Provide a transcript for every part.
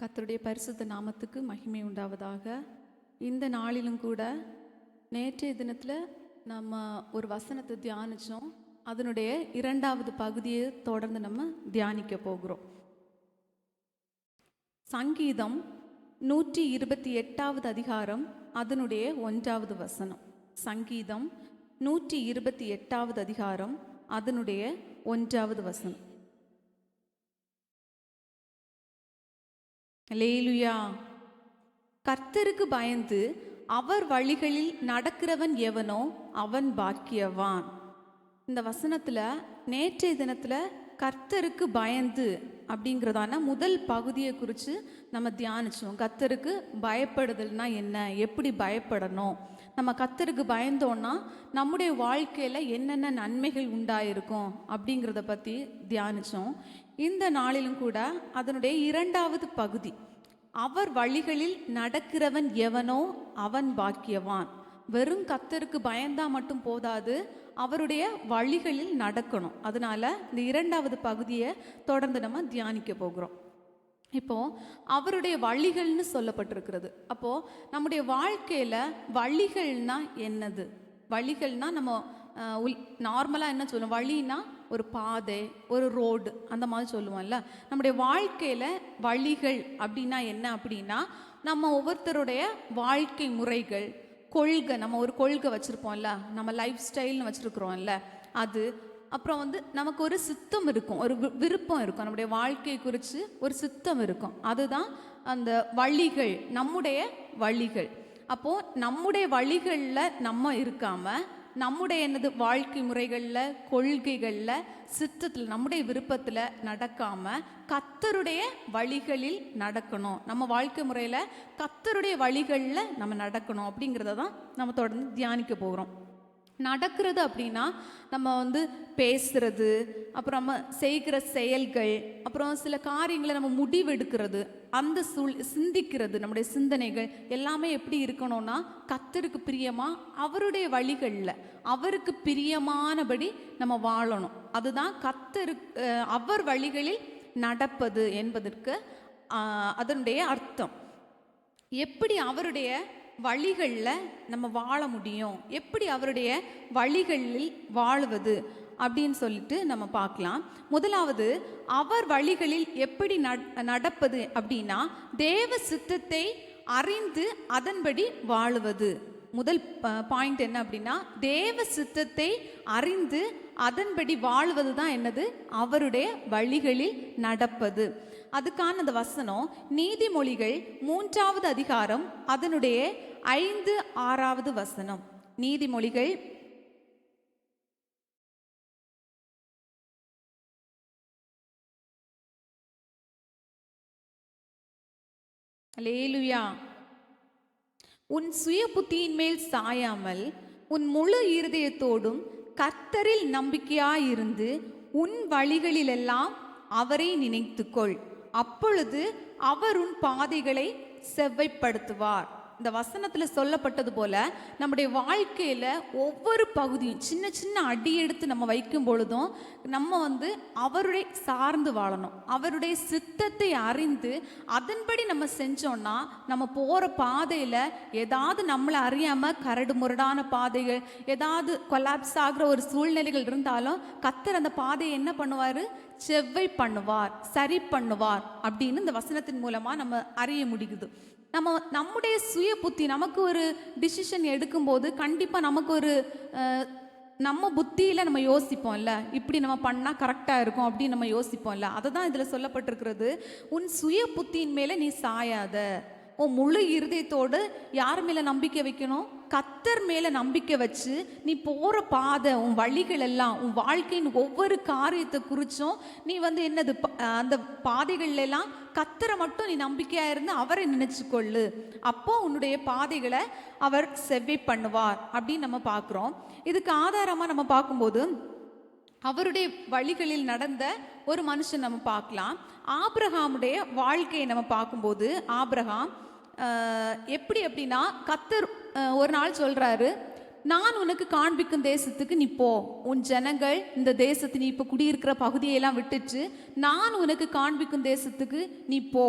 கர்த்தருடைய பரிசுத்த நாமத்துக்கு மகிமை உண்டாவதாக. இந்த நாளிலும் கூட நேற்றைய தினத்தில் நம்ம ஒரு வசனத்தை தியானித்தோம். அதனுடைய 2வது பகுதியை தொடர்ந்து நம்ம தியானிக்க போகிறோம். சங்கீதம் 128வது அதிகாரம் அதனுடைய 1வது வசனம். சங்கீதம் 128வது அதிகாரம் அதனுடைய 1வது வசனம். அல்லேலூயா. கர்த்தருக்கு பயந்து அவர் வழிகளில் நடக்கிறவன் எவனோ அவன் பாக்கியவான். இந்த வசனத்தில் நேற்றைய தினத்தில் கர்த்தருக்கு பயந்து அப்படிங்கிறதான முதல் பகுதியை குறித்து நம்ம தியானித்தோம். கர்த்தருக்கு பயப்படுதல்னா என்ன, எப்படி பயப்படணும், நம்ம கர்த்தருக்கு பயந்தோன்னா நம்முடைய வாழ்க்கையில் என்னென்ன நன்மைகள் உண்டாயிருக்கும் அப்படிங்கிறத பற்றி தியானித்தோம். இந்த நாளிலும் கூட அதனுடைய 2வது பகுதி, அவர் வழிகளில் நடக்கிறவன் எவனோ அவன் பாக்கியவான். வெறும் கர்த்தருக்கு பயந்தா மட்டும் போதாது, அவருடைய வழிகளில் நடக்கணும். அதனால இந்த 2வது பகுதியை தொடர்ந்து நம்ம தியானிக்க போகிறோம். இப்போ அவருடைய வழிகள்னு சொல்லப்பட்டிருக்கிறது. அப்போ நம்முடைய வாழ்க்கையில வழிகள்னா என்னது? வழிகள்னா நம்ம நார்மலாக என்ன சொல்லுவோம், வழின்னா ஒரு பாதை, ஒரு ரோடு, அந்த மாதிரி சொல்லுவோம்ல. நம்முடைய வாழ்க்கையில் வழிகள் அப்படின்னா என்ன அப்படின்னா, நம்ம ஒவ்வொருத்தருடைய வாழ்க்கை முறைகள், கொள்கை, நம்ம ஒரு கொள்கை வச்சுருப்போம்ல, நம்ம லைஃப் ஸ்டைல்னு வச்சுருக்குறோம்ல, அது அப்புறம் நமக்கு ஒரு சித்தம் இருக்கும், ஒரு விருப்பம் இருக்கும், நம்முடைய வாழ்க்கையை குறித்து ஒரு சித்தம் இருக்கும். அதுதான் அந்த வழிகள், நம்முடைய வழிகள். அப்போது நம்முடைய வழிகளில் நம்ம இருக்காமல் நம்முடைய வாழ்க்கை முறைகளில், கொள்கைகளில், சித்தத்தில், நம்முடைய விருப்பத்தில் நடக்காமல் கர்த்தருடைய வழிகளில் நடக்கணும். நம்ம வாழ்க்கை முறையில் கர்த்தருடைய வழிகளில் நம்ம நடக்கணும் அப்படிங்கிறத தான் நம்ம தொடர்ந்து தியானிக்க போகிறோம். நடக்கிறது அப்படின்னா நம்ம பேசுறது, அப்புறம் நம்ம செய்கிற செயல்கள், அப்புறம் சில காரியங்களை நம்ம முடிவெடுக்கிறது, அந்த சிந்திக்கிறது, நம்முடைய சிந்தனைகள் எல்லாமே எப்படி இருக்கணும்னா கர்த்தருக்கு பிரியமாக அவருடைய வழிகளில் அவருக்கு பிரியமானபடி நம்ம வாழணும். அதுதான் கர்த்தருக்கு அவர் வழிகளில் நடப்பது என்பதற்கு அதனுடைய அர்த்தம். எப்படி அவருடைய வழிகளில் நம்ம வாழ முடியும், எப்படி அவருடைய வழிகளில் வாழுவது அப்படின்னு சொல்லிட்டு நம்ம பார்க்கலாம். முதலாவது, அவர் வழிகளில் எப்படி நடப்பது அப்படின்னா தேவ சித்தத்தை அறிந்து அதன்படி வாழுவது. முதல் பாயிண்ட் என்ன அப்படின்னா, தேவ சித்தத்தை அறிந்து அதன்படி வாழ்வது தான் என்னது, அவருடைய வழிகளில் நடப்பது. அதுக்கான அந்த வசனம் நீதிமொழிகள் 3வது அதிகாரம் அதனுடைய 5, 6வது வசனம். நீதிமொழிகள் அல்லேலூயா. உன் சுய புத்தியின் மேல் சாயாமல் உன் முழு இருதயத்தோடும் கர்த்தரில் நம்பிக்கையாயிருந்து உன் வழிகளிலெல்லாம் அவரை நினைத்துக்கொள், அப்பொழுது அவர் உன் பாதைகளை செவ்வைப்படுத்துவார். இந்த வசனத்தில் சொல்லப்பட்டது போல நம்முடைய வாழ்க்கையில் ஒவ்வொரு பகுதியும் சின்ன சின்ன அடி எடுத்து நம்ம வைக்கும் பொழுதும் நம்ம அவருடைய சார்ந்து வாழணும். அவருடைய சித்தத்தை அறிந்து அதன்படி நம்ம செஞ்சோன்னா நம்ம போகிற பாதையில் ஏதாவது நம்மளை அறியாமல் கரடு முரடான பாதைகள், ஏதாவது கொலாப்ஸ் ஆகிற ஒரு சூழ்நிலைகள் இருந்தாலும் கர்த்தர் அந்த பாதையை என்ன பண்ணுவார், செவ்வை பண்ணுவார், சரி பண்ணுவார் அப்படின்னு இந்த வசனத்தின் மூலமாக நம்ம அறிய முடியுது. நம்முடைய சுய புத்தி, நமக்கு ஒரு டிசிஷன் எடுக்கும்போது கண்டிப்பாக நமக்கு ஒரு நம்ம புத்தியில் நம்ம யோசிப்போம்ல, இப்படி நம்ம பண்ணால் கரெக்டாக இருக்கும் அப்படின்னு நம்ம யோசிப்போம்ல. அதை தான் இதில் சொல்லப்பட்டிருக்கிறது. உன் சுய புத்தியின் மேலே நீ சாயாத, உன் முழு இருதயத்தோடு யார் மேலே நம்பிக்கை வைக்கணும், கர்த்தர் மேலே நம்பிக்கை வச்சு நீ போகிற பாதை, உன் வழிகள் எல்லாம், உன் வாழ்க்கையின் ஒவ்வொரு காரியத்தை குறித்தும் நீ என்னது அந்த பாதைகள்லாம் கர்த்தரை மட்டும் நீ நம்பிக்கையாக இருந்து அவரை நினைச்சுக்கொள்ளு. அப்போ உன்னுடைய பாதைகளை அவர் செவ்வை பண்ணுவார் அப்படின்னு நம்ம பார்க்குறோம். இதுக்கு ஆதாரமாக நம்ம பார்க்கும்போது அவருடைய வழிகளில் நடந்த ஒரு மனுஷன் நம்ம பார்க்கலாம். ஆபிரகாமுடைய வாழ்க்கையை நம்ம பார்க்கும்போது ஆபிரகாம் எப்படி அப்படின்னா, கர்த்தர் ஒரு நாள் சொல்கிறாரு, நான் உனக்கு காண்பிக்கும் தேசத்துக்கு நீ போ, உன் ஜனங்கள் இந்த தேசத்து நீ இப்போ குடியிருக்கிற பகுதியெல்லாம் விட்டுச்சு நான் உனக்கு காண்பிக்கும் தேசத்துக்கு நீ போ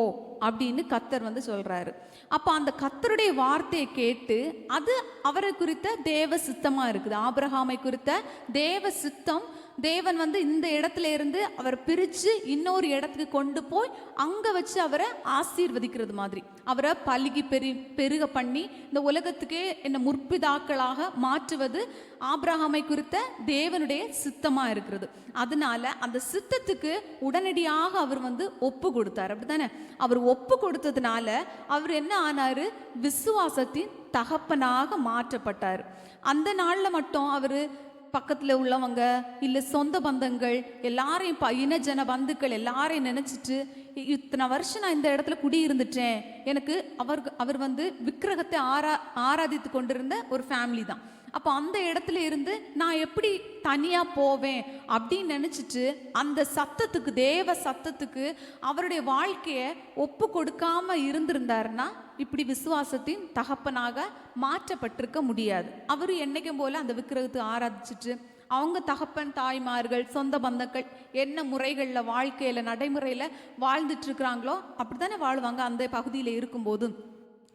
அப்படின்னு கர்த்தர் வந்து சொல்றாரு. அப்போ அந்த கர்த்தருடைய வார்த்தையை கேட்டு அது அவரை குறித்த தேவ சித்தமா இருக்குது. ஆபிரகாமை குறித்த தேவ சித்தம். தேவன் வந்து இந்த இடத்துல இருந்து அவர் பிரித்து இன்னொரு இடத்துக்கு கொண்டு போய் அங்கே வச்சு அவரை ஆசீர்வதிக்கிறது மாதிரி, அவரை பலுகி பெருக பண்ணி இந்த உலகத்துக்கே என்ன முற்பிதாக்களாக மாற்றுவது ஆபிரகாமை குறித்த தேவனுடைய சித்தமாக இருக்கிறது. அதனால அந்த சித்தத்துக்கு உடனடியாக அவர் வந்து ஒப்பு கொடுத்தார். அப்படித்தானே? அவர் ஒப்பு கொடுத்ததுனால அவர் என்ன ஆனாரு? விசுவாசத்தின் தகப்பனாக மாற்றப்பட்டார். அந்த நாளில் மட்டும் அவர் பக்கத்தில் உள்ளவங்க இல்லை சொந்த பந்தங்கள் எல்லாரையும் இனஜன பந்துக்கள் எல்லாரையும் நினச்சிட்டு இத்தனை வருஷம் நான் இந்த இடத்துல குடியிருந்துட்டேன், எனக்கு அவர் வந்து விக்கிரகத்தை ஆராதித்து கொண்டிருந்த ஒரு ஃபேமிலி தான். அப்போ அந்த இடத்துல இருந்து நான் எப்படி தனியாக போவேன் அப்படின்னு நினச்சிட்டு அந்த சத்தத்துக்கு, தேவ சத்தத்துக்கு அவருடைய வாழ்க்கையை ஒப்பு கொடுக்காம இருந்திருந்தாருன்னா இப்படி விசுவாசத்தின் தகப்பனாக மாற்றப்பட்டிருக்க முடியாது. அவர் என்னைக்கும் போல அந்த விக்கிரகத்தை ஆராதிச்சுட்டு அவங்க தகப்பன் தாய்மார்கள் சொந்த பந்தங்கள் என்ன முறைகளில் வாழ்க்கையில் நடைமுறையில் வாழ்ந்துட்டு இருக்கிறாங்களோ அப்படி தானே வாழ்வாங்க அந்த பகுதியில் இருக்கும்போது.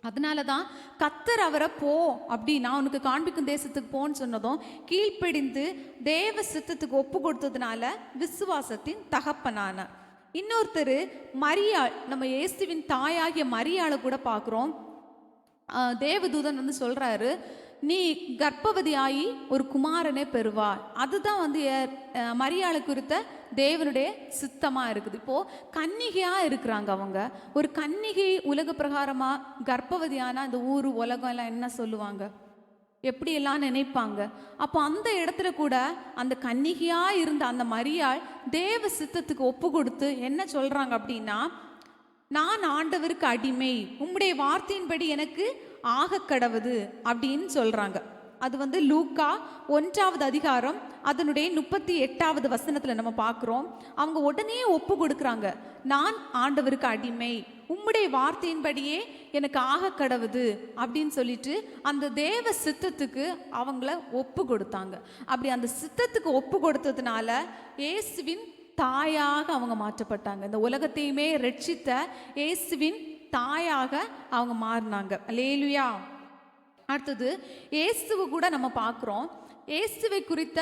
அதனால தான் கர்த்தர் அவரை போ அப்படி நான் உனக்கு காண்பிக்கும் தேசத்துக்கு போன்னு சொன்னதும் கீழ்ப்படிந்து தேவ சித்தத்துக்கு ஒப்பு கொடுத்ததுனால விசுவாசத்தின் தகப்பனானார். இன்னொருத்தர் மரியாள், நம்ம இயேசுவின் தாயாகிய மரியாளை கூட பார்க்குறோம். தேவதூதன் வந்து சொல்கிறாரு, நீ கர்ப்பவதியாகி ஒரு குமாரனே பெறுவாய். அதுதான் வந்து மரியாளை குறித்த தேவனுடைய சித்தமாக இருக்குது. இப்போது கன்னிகையாக இருக்கிறாங்க அவங்க. ஒரு கன்னிகை உலக பிரகாரமாக கர்ப்பவதியானா இந்த ஊர் உலகம் எல்லாம் என்ன சொல்லுவாங்க, எப்படியெல்லாம் நினைப்பாங்க. அப்போ அந்த இடத்துல கூட அந்த கன்னிகையாக இருந்த அந்த மரியாள் தேவ சித்தத்துக்கு ஒப்பு கொடுத்து என்ன சொல்கிறாங்க அப்படின்னா, நான் ஆண்டவருக்கு அடிமை, உம்முடைய வார்த்தையின்படி எனக்கு ஆக கடவுது அப்படின்னு சொல்கிறாங்க. அது வந்து லூக்கா 1வது அதிகாரம் அதனுடைய 38வது வசனத்தில் நம்ம பார்க்குறோம். அவங்க உடனே ஒப்பு கொடுக்குறாங்க, நான் ஆண்டவருக்கு அடிமை, உம்முடைய வார்த்தையின்படியே எனக்கு ஆக கடவுது அப்படின்னு சொல்லிட்டு அந்த தேவ சித்தத்துக்கு அவங்கள ஒப்பு கொடுத்தாங்க. அப்படி அந்த சித்தத்துக்கு ஒப்பு கொடுத்ததுனால இயேசுவின் தாயாக அவங்க மாற்றப்பட்டாங்க. இந்த உலகத்தையுமே ரட்சித்த இயேசுவின் தாயாக அவங்க மாறினாங்க. அல்லேலூயா. அடுத்தது இயேசுவை கூட நம்ம பார்க்குறோம். இயேசுவை குறித்த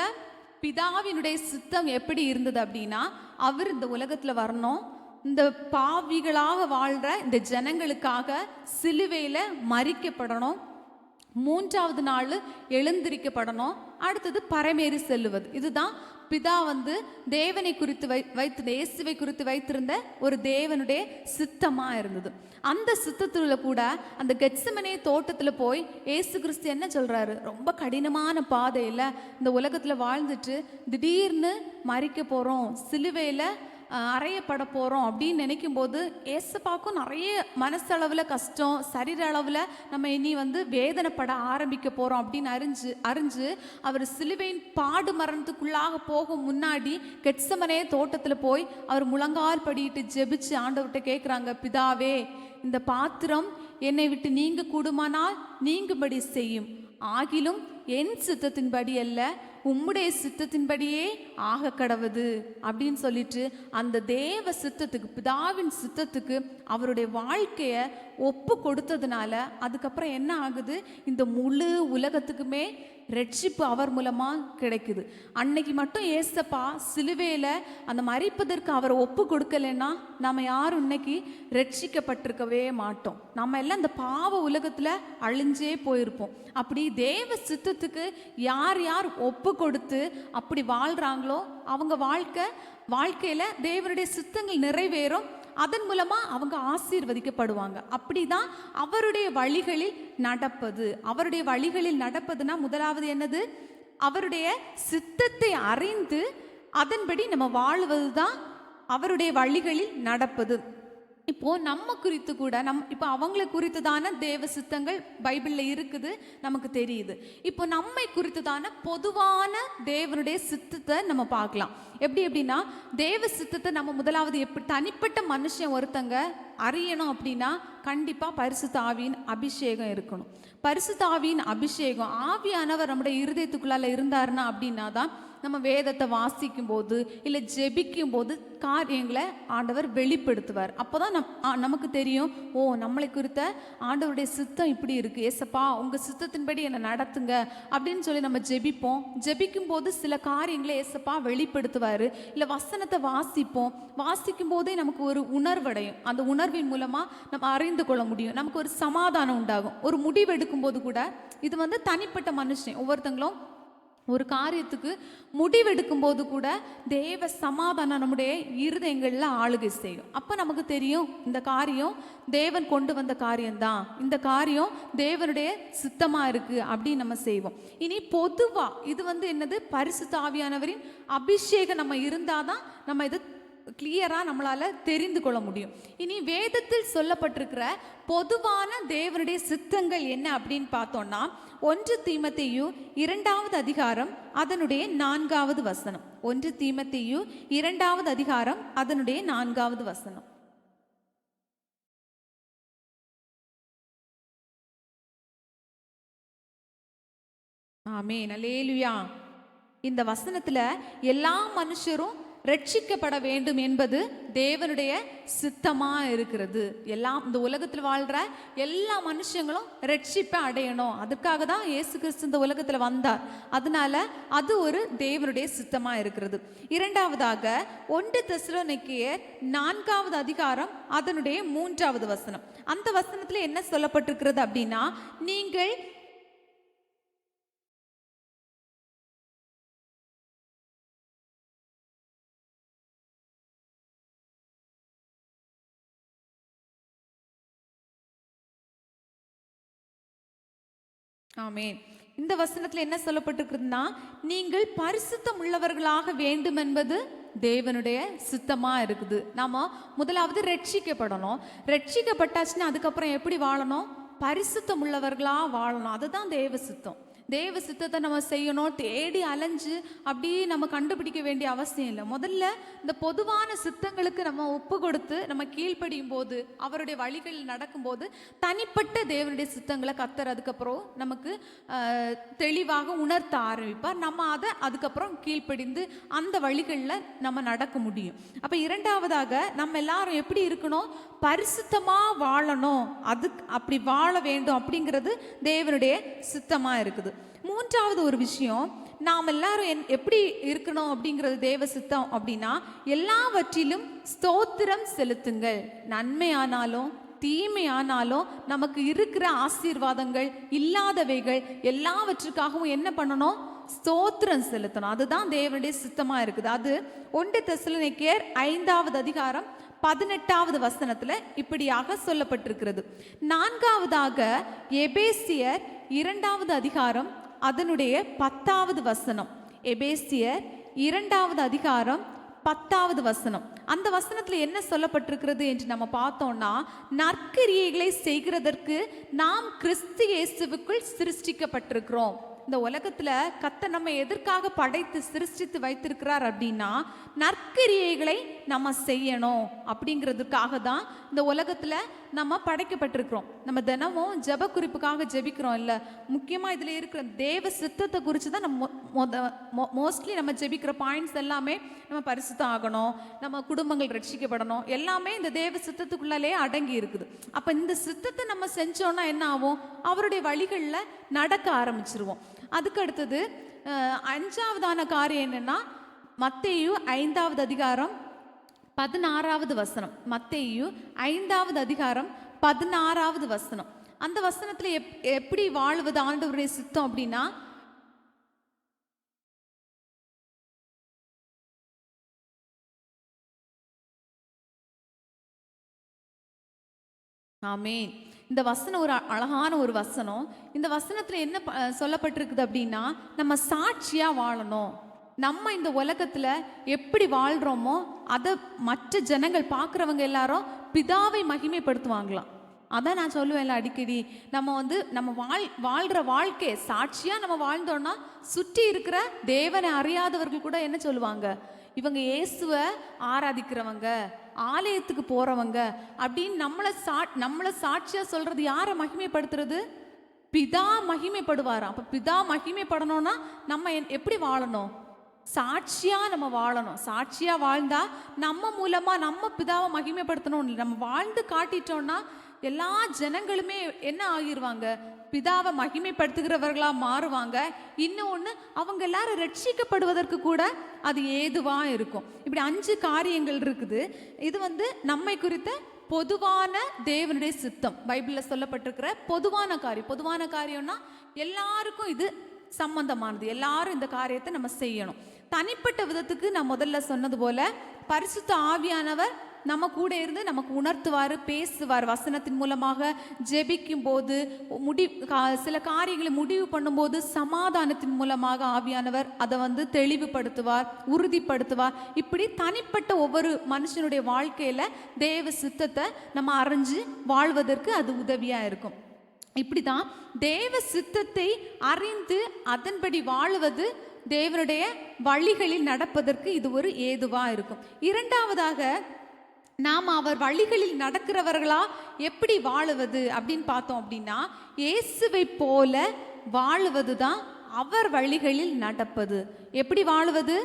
பிதாவினுடைய சித்தம் எப்படி இருந்தது அப்படின்னா, அவர் இந்த உலகத்தில் வரணும், இந்த பாவிகளாக வாழ்கிற இந்த ஜனங்களுக்காக சிலுவையில் மரிக்கப்படணும், 3வது நாள் எழுந்திரிக்கப்படணும், அடுத்தது பரமேறி செல்லுவது. இதுதான் பிதா வந்து தேவனை குறித்து வைத்திருந்த இயேசுவை குறித்து வைத்திருந்த ஒரு தேவனுடைய சித்தமாக இருந்தது. அந்த சித்தத்துல கூட அந்த கெத்செமனே தோட்டத்தில் போய் இயேசு கிறிஸ்து என்ன சொல்கிறாரு, ரொம்ப கடினமான பாதையில் இந்த உலகத்தில் வாழ்ந்துட்டு திடீர்னு மரிக்க போகிறோம், சிலுவையில் அறையப்பட போகிறோம் அப்படின்னு நினைக்கும் போது ஏசப்பாக்கும் நிறைய மனசளவில் கஷ்டம், சரீர அளவில் நம்ம இனி வந்து வேதனைப்பட ஆரம்பிக்க போகிறோம் அப்படின்னு அறிஞ்சு அவர் சிலுவையின் பாடு மரணத்துக்குள்ளாக போகும் முன்னாடி கெத்செமனே தோட்டத்தில் போய் அவர் முழங்கால் படிட்டு ஜெபிச்சு ஆண்டவர்கிட்ட கேட்குறாங்க, பிதாவே இந்த பாத்திரம் என்னை விட்டு நீங்க கூடுமானால் நீங்கும்படி செய்யும், ஆகிலும் என் சித்தத்தின்படி அல்ல உம்முடைய சித்தத்தின்படியே ஆக கடவுது அப்படின்னு சொல்லிட்டு அந்த தேவ சித்தத்துக்கு, பிதாவின் சித்தத்துக்கு அவருடைய வாழ்க்கையை ஒப்பு கொடுத்ததுனால அதுக்கப்புறம் என்ன ஆகுது, இந்த முழு உலகத்துக்குமே ரட்சிப்பு அவர் மூலமாக கிடைக்குது. அன்னைக்கு மட்டும் ஏசப்பா சிலுவையில் அந்த மரிப்பதற்கு அவரை ஒப்பு கொடுக்கலைன்னா நம்ம யாரும் இன்னைக்கு ரட்சிக்கப்பட்டிருக்கவே மாட்டோம். நம்ம எல்லாம் இந்த பாவ உலகத்தில் அழிஞ்சே போயிருப்போம். அப்படி தேவ சித்தத்துக்கு யார் யார் ஒப்பு கொடுத்து அப்படி வாழ்கிறாங்களோ அவங்க வாழ்க்கையில் தேவனுடைய சித்தங்கள் நிறைவேறும், அதன் மூலமாக அவங்க ஆசீர்வதிக்கப்படுவாங்க. அப்படிதான் அவருடைய வழிகளில் நடப்பது. அவருடைய வழிகளில் நடப்பதுன்னா முதலாவது என்னது, அவருடைய சித்தத்தை அறிந்து அதன்படி நம்ம வாழ்வது தான் அவருடைய வழிகளில் நடப்பது. இப்போ நம்ம குறித்து கூட இப்போ அவங்களை குறித்துதான தேவ சித்தங்கள் பைபிளில் இருக்குது, நமக்கு தெரியுது. இப்போ நம்மை குறித்துதான பொதுவான தேவனுடைய சித்தத்தை நம்ம பார்க்கலாம். எப்படின்னா தேவ சித்தத்தை நம்ம முதலாவது எப்படி தனிப்பட்ட மனுஷன் ஒருத்தங்க அறியணும் அப்படின்னா கண்டிப்பாக பரிசுத்த ஆவியின் அபிஷேகம் இருக்கணும். பரிசுத்த ஆவியின் அபிஷேகம், ஆவியானவர் நம்முடைய இருதயத்துக்குள்ளால இருந்தாருன்னா அப்படின்னா தான் நம்ம வேதத்தை வாசிக்கும் போது இல்லை ஜெபிக்கும் போது காரியங்களை ஆண்டவர் வெளிப்படுத்துவார். அப்போ தான் நமக்கு தெரியும், ஓ நம்மளை குறித்த ஆண்டவருடைய சித்தம் இப்படி இருக்குது, ஏசப்பா உங்கள் சித்தத்தின்படி என்னை நடத்துங்க அப்படின்னு சொல்லி நம்ம ஜெபிப்போம். ஜெபிக்கும் போது சில காரியங்களை ஏசப்பா வெளிப்படுத்துவார். இல்லை வசனத்தை வாசிக்கும் போதே நமக்கு ஒரு உணர்வடையும். அந்த உணர்வின் மூலமாக நம்ம அறிந்து கொள்ள முடியும். நமக்கு ஒரு சமாதானம் உண்டாகும். ஒரு முடிவு எடுக்கும் போது கூட, இது தனிப்பட்ட மனுஷன் ஒவ்வொருத்தங்களும் ஒரு காரியத்துக்கு முடிவெடுக்கும் போது கூட தேவ சமாதானம் நம்முடைய இருதயங்களில் ஆளுகை செய்யும். அப்போ நமக்கு தெரியும், இந்த காரியம் தேவன் கொண்டு வந்த காரியம்தான், இந்த காரியம் தேவனுடைய சித்தமாக இருக்குது அப்படின்னு நம்ம செய்வோம். இனி பொதுவாக இது என்னது, பரிசுத்த ஆவியானவரின் அபிஷேகம் நம்ம இருந்தால் தான் நம்ம இது கிளியராக நம்மளால் தெரிந்து கொள்ள முடியும். இனி வேதத்தில் சொல்லப்பட்டிருக்கிற பொதுவான தேவனுடைய சித்தங்கள் என்ன அப்படின்னு பார்த்தோம்னா, 1 தீமோத்தேயு 2வது அதிகாரம் அதனுடைய 4வது வசனம். 1 தீமோத்தேயு 2வது அதிகாரம் அதனுடைய 4வது வசனம். ஆமென், அல்லேலூயா. இந்த வசனத்துல எல்லா மனுஷரும் ரட்சிக்கப்பட வேண்டும் என்பது தேவனுடைய சித்தமா இருக்கிறது. எல்லாம் இந்த உலகத்தில் வாழ்ற எல்லா மனுஷங்களும் ரட்சிப்பை அடையணும். அதுக்காக தான் இயேசு கிறிஸ்து இந்த உலகத்தில் வந்தார். அதனால அது ஒரு தேவனுடைய சித்தமா இருக்கிறது. இரண்டாவதாக 1 தெசலோனிக்கேயர் 4வது அதிகாரம் அதனுடைய 3வது வசனம். அந்த வசனத்துல என்ன சொல்லப்பட்டிருக்கிறது அப்படின்னா, நீங்கள் ஆமென். இந்த வசனத்துல என்ன சொல்லப்பட்டிருக்குதுன்னா, நீங்கள் பரிசுத்தம் உள்ளவர்களாக வேண்டும் என்பது தேவனுடைய சித்தமா இருக்குது. நாம முதலாவது ரட்சிக்கப்படணும். ரட்சிக்கப்பட்டாச்சுன்னா அதுக்கப்புறம் எப்படி வாழணும்? பரிசுத்தம் உள்ளவர்களா வாழணும். அதுதான் தேவ சித்தம். தேவ சித்தத்தை நம்ம செய்யணும். தேடி அலைஞ்சு அப்படியே நம்ம கண்டுபிடிக்க வேண்டிய அவசியம் இல்லை. முதல்ல இந்த பொதுவான சித்தங்களுக்கு நம்ம ஒப்பு கொடுத்து நம்ம கீழ்ப்படியும் போது, அவருடைய வழிகளில் நடக்கும்போது தனிப்பட்ட தேவனுடைய சித்தங்களை கர்த்தர் அதுக்கப்புறம் நமக்கு தெளிவாக உணர்த்த ஆரம்பிப்பார். நம்ம அதை அதுக்கப்புறம் கீழ்ப்படிந்து அந்த வழிகளில் நம்ம நடக்க முடியும். அப்போ இரண்டாவதாக நம்ம எல்லாரும் எப்படி இருக்கணும்? பரிசுத்தமாக வாழணும். அப்படி வாழ வேண்டும் அப்படிங்கிறது தேவனுடைய சித்தமாக இருக்குது. மூன்றாவது ஒரு விஷயம், நாம் எல்லாரும் எப்படி இருக்கணும் அப்படிங்கிறது தேவ சித்தம் அப்படின்னா, எல்லாவற்றிலும் ஸ்தோத்திரம் செலுத்துங்கள். நன்மையானாலும் தீமையானாலும் நமக்கு இருக்கிற ஆசீர்வாதங்கள் இல்லாதவைகள் எல்லாவற்றுக்காகவும் என்ன பண்ணணும்? ஸ்தோத்திரம் செலுத்தணும். அதுதான் தேவனுடைய சித்தமா இருக்குது. அது 1 தெசலோனிக்கேயர் 5வது அதிகாரம் 18வது வசனத்துல இப்படியாக சொல்லப்பட்டிருக்கிறது. நான்காவதாக எபேசியர் 2வது அதிகாரம் அதனுடைய 10வது வசனம். எபேசியர் 2வது அதிகாரம் 10வது வசனம். அந்த வசனத்துல என்ன சொல்லப்பட்டிருக்கிறது என்று நம்ம பார்த்தோம்னா, நற்கிரியைகளை செய்கிறதற்கு நாம் கிறிஸ்து இயேசுவுக்குள் சிருஷ்டிக்கப்பட்டிருக்கிறோம். இந்த உலகத்துல கர்த்தர் நம்ம எதற்காக படைத்து சிருஷ்டித்து வைத்திருக்கிறார் அப்படின்னா, நற்கிரியைகளை நம்ம செய்யணும் அப்படிங்கிறதுக்காக தான் இந்த உலகத்துல நம்ம படைக்கப்பட்டிருக்கிறோம். நம்ம தினமும் ஜெப குறிப்புக்காக ஜெபிக்கிறோம் இல்லை? முக்கியமாக இதில் இருக்கிற தேவ சித்தத்தை குறித்து தான் நம்ம மோஸ்ட்லி நம்ம ஜெபிக்கிற பாயிண்ட்ஸ் எல்லாமே, நம்ம பரிசுத்தம் ஆகணும், நம்ம குடும்பங்கள் ரட்சிக்கப்படணும், எல்லாமே இந்த தேவ சித்தத்துக்குள்ளாலே அடங்கி இருக்குது. அப்போ இந்த சித்தத்தை நம்ம செஞ்சோன்னா என்ன ஆகும்? அவருடைய வழிகளில் நடக்க ஆரம்பிச்சிருவோம். அதுக்கு அடுத்தது 5வதான காரியம் என்னன்னா, மத்தேயு 5வது அதிகாரம் 16வது வசனம். மத்தேயு 5வது அதிகாரம் 16வது வசனம். அந்த வசனத்துல எப்படி வாழ்வது ஆண்டவருடைய சித்தம் அப்படின்னா, ஆமென். இந்த வசனம் ஒரு அழகான ஒரு வசனம். இந்த வசனத்துல என்ன சொல்லப்பட்டிருக்குது அப்படின்னா, நம்ம சாட்சியா வாழணும். நம்ம இந்த உலகத்துல எப்படி வாழ்றோமோ அதை மற்ற ஜனங்கள் பார்க்குறவங்க எல்லாரும் பிதாவை மகிமைப்படுத்துவாங்களாம். அதான் நான் சொல்லுவேன்ல அடிக்கடி, நம்ம வாழ்கிற வாழ்க்கை சாட்சியாக நம்ம வாழ்ந்தோன்னா சுற்றி இருக்கிற தேவனை அறியாதவர்கள் கூட என்ன சொல்லுவாங்க? இவங்க இயேசுவை ஆராதிக்கிறவங்க, ஆலயத்துக்கு போறவங்க அப்படின்னு நம்மளை சாட்சியா சொல்றது யாரை மகிமைப்படுத்துறது? பிதா மகிமைப்படுவாராம். அப்ப பிதா மகிமைப்படணும்னா நம்ம எப்படி வாழணும்? சாட்சியா நம்ம வாழணும். சாட்சியா வாழ்ந்தா நம்ம மூலமா நம்ம பிதாவை மகிமைப்படுத்தணும். நம்ம வாழ்ந்து காட்டிட்டோம்னா எல்லா ஜனங்களுமே என்ன ஆகிருவாங்க? பிதாவை மகிமைப்படுத்துகிறவர்களா மாறுவாங்க. இன்னொன்று, அவங்க எல்லாரும் ரட்சிக்கப்படுவதற்கு கூட அது ஏதுவா இருக்கும். இப்படி 5 காரியங்கள் இருக்குது. இது நம்மை குறித்த பொதுவான தேவனுடைய சித்தம். பைபிளில் சொல்லப்பட்டிருக்கிற பொதுவான காரியம்னா எல்லாருக்கும் இது சம்பந்தமானது. எல்லாரும் இந்த காரியத்தை நம்ம செய்யணும். தனிப்பட்ட விதத்துக்கு நான் முதல்ல சொன்னது போல பரிசுத்த ஆவியானவர் நம்ம கூட இருந்து நமக்கு உணர்த்துவார், பேசுவார். வசனத்தின் மூலமாக ஜெபிக்கும் போது, சில காரியங்களை முடிவு பண்ணும்போது சமாதானத்தின் மூலமாக ஆவியானவர் அதை தெளிவுபடுத்துவார், உறுதிப்படுத்துவார். இப்படி தனிப்பட்ட ஒவ்வொரு மனுஷனுடைய வாழ்க்கையில தேவ சித்தத்தை நம்ம அறிஞ்சு வாழ்வதற்கு அது உதவியா இருக்கும். இப்படிதான் தேவ சித்தத்தை அறிந்து அதன்படி வாழுவது தேவனுடைய வழிகளில் நடப்பதற்கு இது ஒரு ஏதுவா இருக்கும். இரண்டாவதாக, நாம் அவர் வழிகளில் நடக்கிறவர்களா எப்படி வாழுவது அப்படின்னு பார்த்தோம் அப்படின்னா, இயேசுவை போல வாழுவது தான் அவர் வழிகளில் நடப்பது. எப்படி வாழுவது?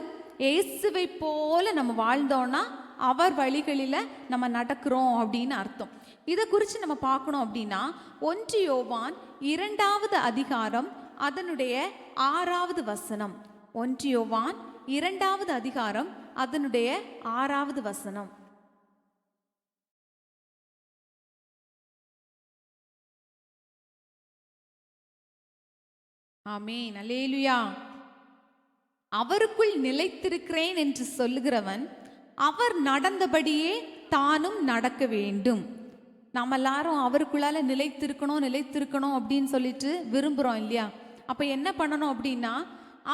இயேசுவை போல நம்ம வாழ்ந்தோம்னா அவர் வழிகளில் நம்ம நடக்கிறோம் அப்படின்னு அர்த்தம். இதை குறித்து நம்ம பார்க்கணும் அப்படின்னா 1 யோவான் 2வது அதிகாரம் அதனுடைய 6வது வசனம். 1 யோவான் 2வது அதிகாரம் அதனுடைய 6வது வசனம். ஆமென், அல்லேலூயா. அவருக்குள் நிலைத்திருக்கிறேன் என்று சொல்லுகிறவன் அவர் நடந்தபடியே தானும் நடக்க வேண்டும். நம்ம எல்லாரும் அவருக்குள்ளால நிலைத்திருக்கணும் அப்படின்னு சொல்லிட்டு விரும்புகிறோம் இல்லையா? அப்போ என்ன பண்ணணும் அப்படின்னா,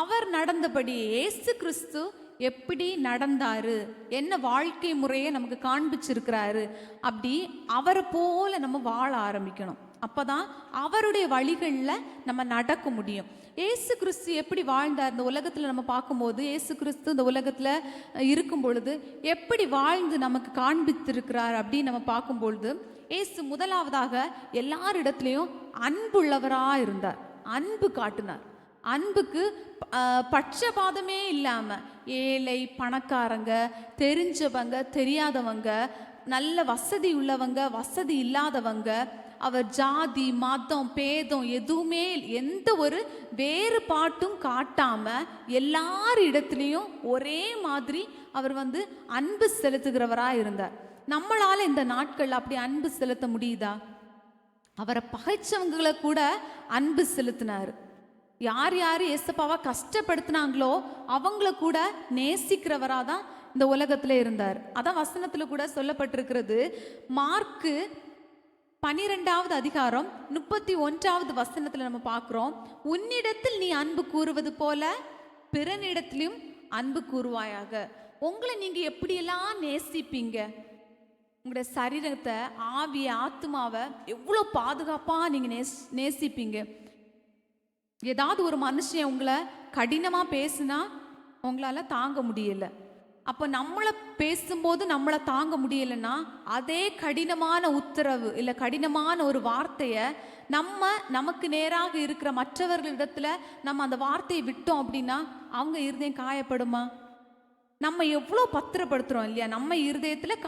அவர் நடந்தபடியே, இயேசு கிறிஸ்து எப்படி நடந்தாரு, என்ன வாழ்க்கை முறையை நமக்கு காண்பிச்சிருக்கிறாரு, அப்படி அவரை போல நம்ம வாழ ஆரம்பிக்கணும். அப்போதான் அவருடைய வழிகளில் நம்ம நடக்க முடியும். இயேசு கிறிஸ்து எப்படி வாழ்ந்தார் இந்த உலகத்தில் நம்ம பார்க்கும்போது, இயேசு கிறிஸ்து இந்த உலகத்தில் இருக்கும் பொழுது எப்படி வாழ்ந்து நமக்கு காண்பித்திருக்கிறார் அப்படின்னு நம்ம பார்க்கும்பொழுது, இயேசு முதலாவதாக எல்லாரிடத்துலையும் அன்புள்ளவராக இருந்தார், அன்பு காட்டினார். அன்புக்கு பட்சபாதமே இல்லாமல் ஏழை பணக்காரங்க, தெரிஞ்சவங்க தெரியாதவங்க, நல்ல வசதி உள்ளவங்க வசதி இல்லாதவங்க, அவர் ஜாதி மதம் பேதம் எதுவுமே எந்த ஒரு வேறுபாட்டும் காட்டாம எல்லாரிடத்துலையும் ஒரே மாதிரி அவர் அன்பு செலுத்துகிறவராக இருந்தார். நம்மளால இந்த நாட்கள் அப்படி அன்பு செலுத்த முடியுதா? அவரை பகைச்சவங்களை கூட அன்பு செலுத்தினார். யார் யார் ஏசப்பாவை கஷ்டப்படுத்தினாங்களோ அவங்கள கூட நேசிக்கிறவராக தான் இந்த உலகத்துல இருந்தார். அதான் வசனத்துல கூட சொல்லப்பட்டிருக்கிறது. மார்க்கு 12வது அதிகாரம் 31வது வசனத்துல நம்ம பார்க்கிறோம், உன்னிடத்தில் நீ அன்பு கூறுவது போல பிறனிடத்திலும் அன்பு கூறுவாயாக. உங்களை நீங்க எப்படியெல்லாம் நேசிப்பீங்க? உங்களுடைய சரீரத்தை, ஆவிய ஆத்மாவை எவ்வளோ பாதுகாப்பா நீங்க நேசிப்பீங்க. ஏதாவது ஒரு மனுஷன் உங்களை கடினமா பேசுனா உங்களால தாங்க முடியல. அப்போ நம்மளை பேசும்போது நம்மளை தாங்க முடியலைன்னா அதே கடினமான உத்தரவு இல்லை கடினமான ஒரு வார்த்தையை நமக்கு நேராக இருக்கிற மற்றவர்களிடத்துல நம்ம அந்த வார்த்தையை விட்டோம் அப்படின்னா அவங்க இருதயம் காயப்படுமா? நம்ம எவ்வளோ பத்திரப்படுத்துகிறோம் இல்லையா? நம்ம இருதயத்தில்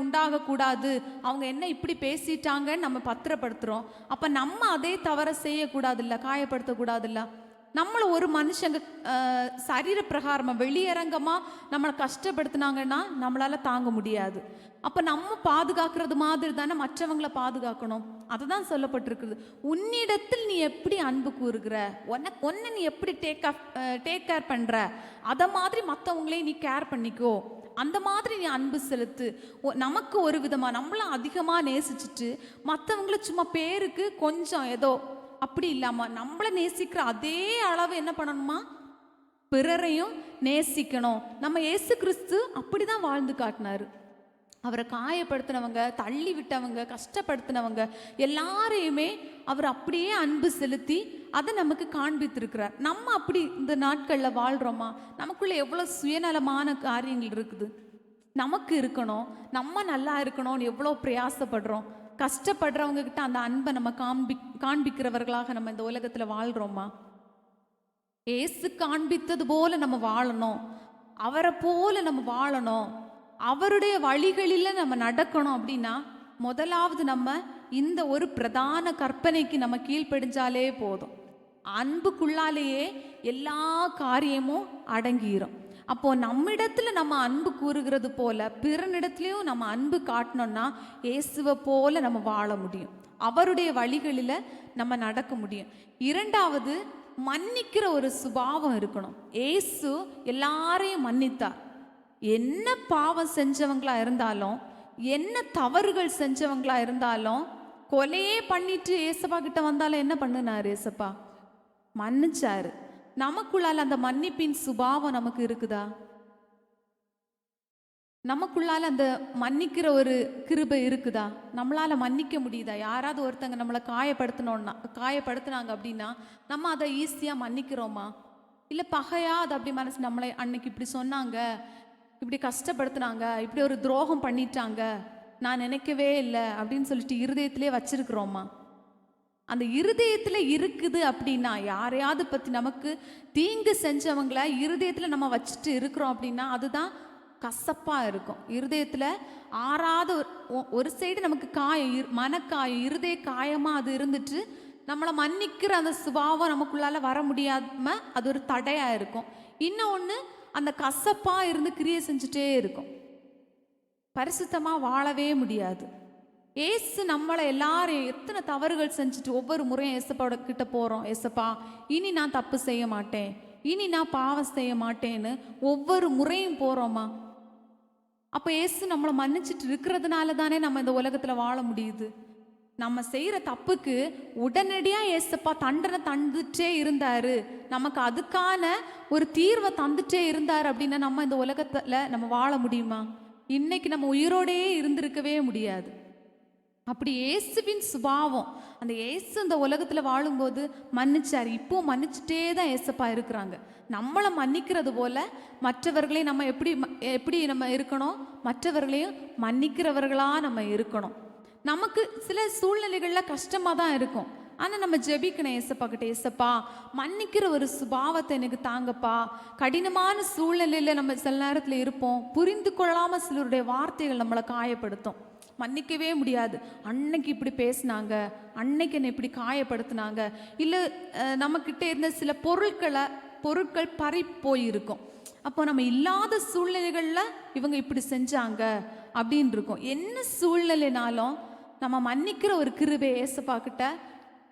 உண்டாகக்கூடாது, அவங்க என்ன இப்படி பேசிட்டாங்கன்னு நம்ம பத்திரப்படுத்துகிறோம். அப்போ நம்ம அதே தவறை செய்யக்கூடாதுல்ல, காயப்படுத்தக்கூடாதுல்ல. நம்மளை ஒரு மனுஷங்க சரீர பிரகாரமாக வெளியரங்கமாக நம்மளை கஷ்டப்படுத்தினாங்கன்னா நம்மளால் தாங்க முடியாது. அப்போ நம்ம பாதுகாக்கிறது மாதிரி தானே மற்றவங்களை பாதுகாக்கணும். அதுதான் சொல்லப்பட்டிருக்குது. உன்னிடத்தில் நீ எப்படி அன்பு கூறுகிற, ஒன்னை நீ எப்படி டேக் கேர் பண்ணுற, அதை மாதிரி மற்றவங்களையும் நீ கேர் பண்ணிக்கோ. அந்த மாதிரி நீ அன்பு செலுத்து. நமக்கு ஒரு விதமாக நம்மளும் அதிகமாக நேசிச்சுட்டு மற்றவங்கள சும்மா பேருக்கு கொஞ்சம் ஏதோ அப்படி இல்லாமல் நம்மளை நேசிக்கிற அதே அளவு என்ன பண்ணணுமா? பிறரையும் நேசிக்கணும். நம்ம இயேசு கிறிஸ்து அப்படிதான் வாழ்ந்து காட்டினாரு. அவரை காயப்படுத்தினவங்க, தள்ளி விட்டவங்க, கஷ்டப்படுத்தினவங்க எல்லாரையுமே அவர் அப்படியே அன்பு செலுத்தி அதை நமக்கு காண்பித்திருக்கிறார். நம்ம அப்படி இந்த நாட்களில் வாழ்கிறோமா? நமக்குள்ள எவ்வளோ சுயநலமான காரியங்கள் இருக்குது. நமக்கு இருக்கணும், நம்ம நல்லா இருக்கணும்னு எவ்வளோ பிரயாசப்படுறோம். கஷ்டப்படுறவங்க கிட்ட அந்த அன்பை நம்ம காண்பிக்கிறவர்களாக நம்ம இந்த உலகத்தில் வாழ்கிறோமா? ஏசு காண்பித்தது போல நம்ம வாழணும், அவரை போல நம்ம வாழணும், அவருடைய வழிகளில் நம்ம நடக்கணும். அப்படின்னா முதலாவது நம்ம இந்த ஒரு பிரதான கற்பனைக்கு நம்ம கீழ்ப்படிஞ்சாலே போதும். அன்புக்குள்ளாலேயே எல்லா காரியமும் அடங்கிரும். அப்போ நம்மிடத்துல நம்ம அன்பு கூறுகிறது போல பிறனிடத்துலையும் நம்ம அன்பு காட்டணும்னா இயேசுவை போல நம்ம வாழ முடியும், அவருடைய வழிகளில் நம்ம நடக்க முடியும். இரண்டாவது, மன்னிக்கிற ஒரு சுபாவம் இருக்கணும். இயேசு எல்லாரையும் மன்னித்தார். என்ன பாவம் செஞ்சவங்களா இருந்தாலும், என்ன தவறுகள் செஞ்சவங்களா இருந்தாலும், கொலையே பண்ணிட்டு ஏசப்பா கிட்ட வந்தாலும் என்ன பண்ணினார்? ஏசப்பா மன்னிச்சாரு. நமக்குள்ளால அந்த மன்னிப்பின் சுபாவம் நமக்கு இருக்குதா? நமக்குள்ளால அந்த மன்னிக்கிற ஒரு கிருபை இருக்குதா? நம்மளால மன்னிக்க முடியுதா? யாராவது ஒருத்தங்க நம்மளை காயப்படுத்தினாங்க அப்படின்னா நம்ம அதை ஈஸியாக மன்னிக்கிறோமா? இல்லை பகையா அது அப்படி மனசு நம்மளை அன்னைக்கு இப்படி சொன்னாங்க, இப்படி கஷ்டப்படுத்தினாங்க, இப்படி ஒரு துரோகம் பண்ணிட்டாங்க, நான் நினைக்கவே இல்லை அப்படின்னு சொல்லிட்டு இருதயத்திலே வச்சிருக்கிறோமா? அந்த இருதயத்தில் இருக்குது அப்படின்னா, யாரையாவது பற்றி நமக்கு தீங்கு செஞ்சவங்கள இருதயத்தில் நம்ம வச்சுட்டு இருக்கிறோம் அப்படின்னா அதுதான் கசப்பாக இருக்கும். இருதயத்தில் ஆறாத ஒரு சைடு நமக்கு மனக்காயம், இருதய காயமாக அது இருந்துட்டு நம்மளை மன்னிக்கிற அந்த சுபாவம் நமக்குள்ளால வர முடியாம அது ஒரு தடையாக இருக்கும். இன்னொன்று, அந்த கசப்பாக இருந்து கிரியை செஞ்சுட்டே இருக்கும், பரிசுத்தமாக வாழவே முடியாது. ஏசு நம்மளை எல்லாரையும் எத்தனை தவறுகள் செஞ்சுட்டு ஒவ்வொரு முறையும் ஏசப்பாவோட கிட்ட போகிறோம், ஏசப்பா இனி நான் தப்பு செய்ய மாட்டேன், இனி நான் பாவம் செய்ய மாட்டேன்னு ஒவ்வொரு முறையும் போகிறோமா? அப்போ ஏசு நம்மளை மன்னிச்சிட்டு இருக்கிறதுனால தானே நம்ம இந்த உலகத்தில் வாழ முடியுது. நம்ம செய்கிற தப்புக்கு உடனடியாக ஏசப்பா தண்டனை தந்துட்டே இருந்தார், நமக்கு அதுக்கான ஒரு தீர்வை தந்துட்டே இருந்தார் அப்படின்னா நம்ம இந்த உலகத்தில் நம்ம வாழ முடியுமா? இன்னைக்கு நம்ம உயிரோடையே இருந்திருக்கவே முடியாது. அப்படி இயேசுவின் சுபாவம், அந்த இயேசு இந்த உலகத்தில் வாழும்போது மன்னிச்சார், இப்போ மன்னிச்சுட்டே தான் ஏசப்பா இருக்கிறாங்க. நம்மளை மன்னிக்கிறது போல மற்றவர்களையும் நம்ம எப்படி நம்ம இருக்கணும்? மற்றவர்களையும் மன்னிக்கிறவர்களாக நம்ம இருக்கணும். நமக்கு சில சூழ்நிலைகளில் கஷ்டமாக தான் இருக்கும், ஆனால் நம்ம ஜெபிக்கணும் ஏசப்பா கிட்ட, ஏசப்பா மன்னிக்கிற ஒரு சுபாவத்தை எனக்கு தாங்கப்பா. கடினமான சூழ்நிலையில் நம்ம சில நேரத்தில் இருப்போம், புரிந்து கொள்ளாமல் சிலருடைய வார்த்தைகள் நம்மளை காயப்படுத்தும், மன்னிக்கவே முடியாது. அன்னைக்கு இப்படி பேசினாங்க, அன்னைக்கு என்னை இப்படி காயப்படுத்தினாங்க, இல்லை நம்மக்கிட்ட இருந்த சில பொருட்கள் பறி போயிருக்கும். அப்போ நம்ம இல்லாத சூழ்நிலைகளில் இவங்க இப்படி செஞ்சாங்க அப்படின்னு இருக்கும். என்ன சூழ்நிலைனாலும் நம்ம மன்னிக்கிற ஒரு கிருபை ஏசப்பா கிட்ட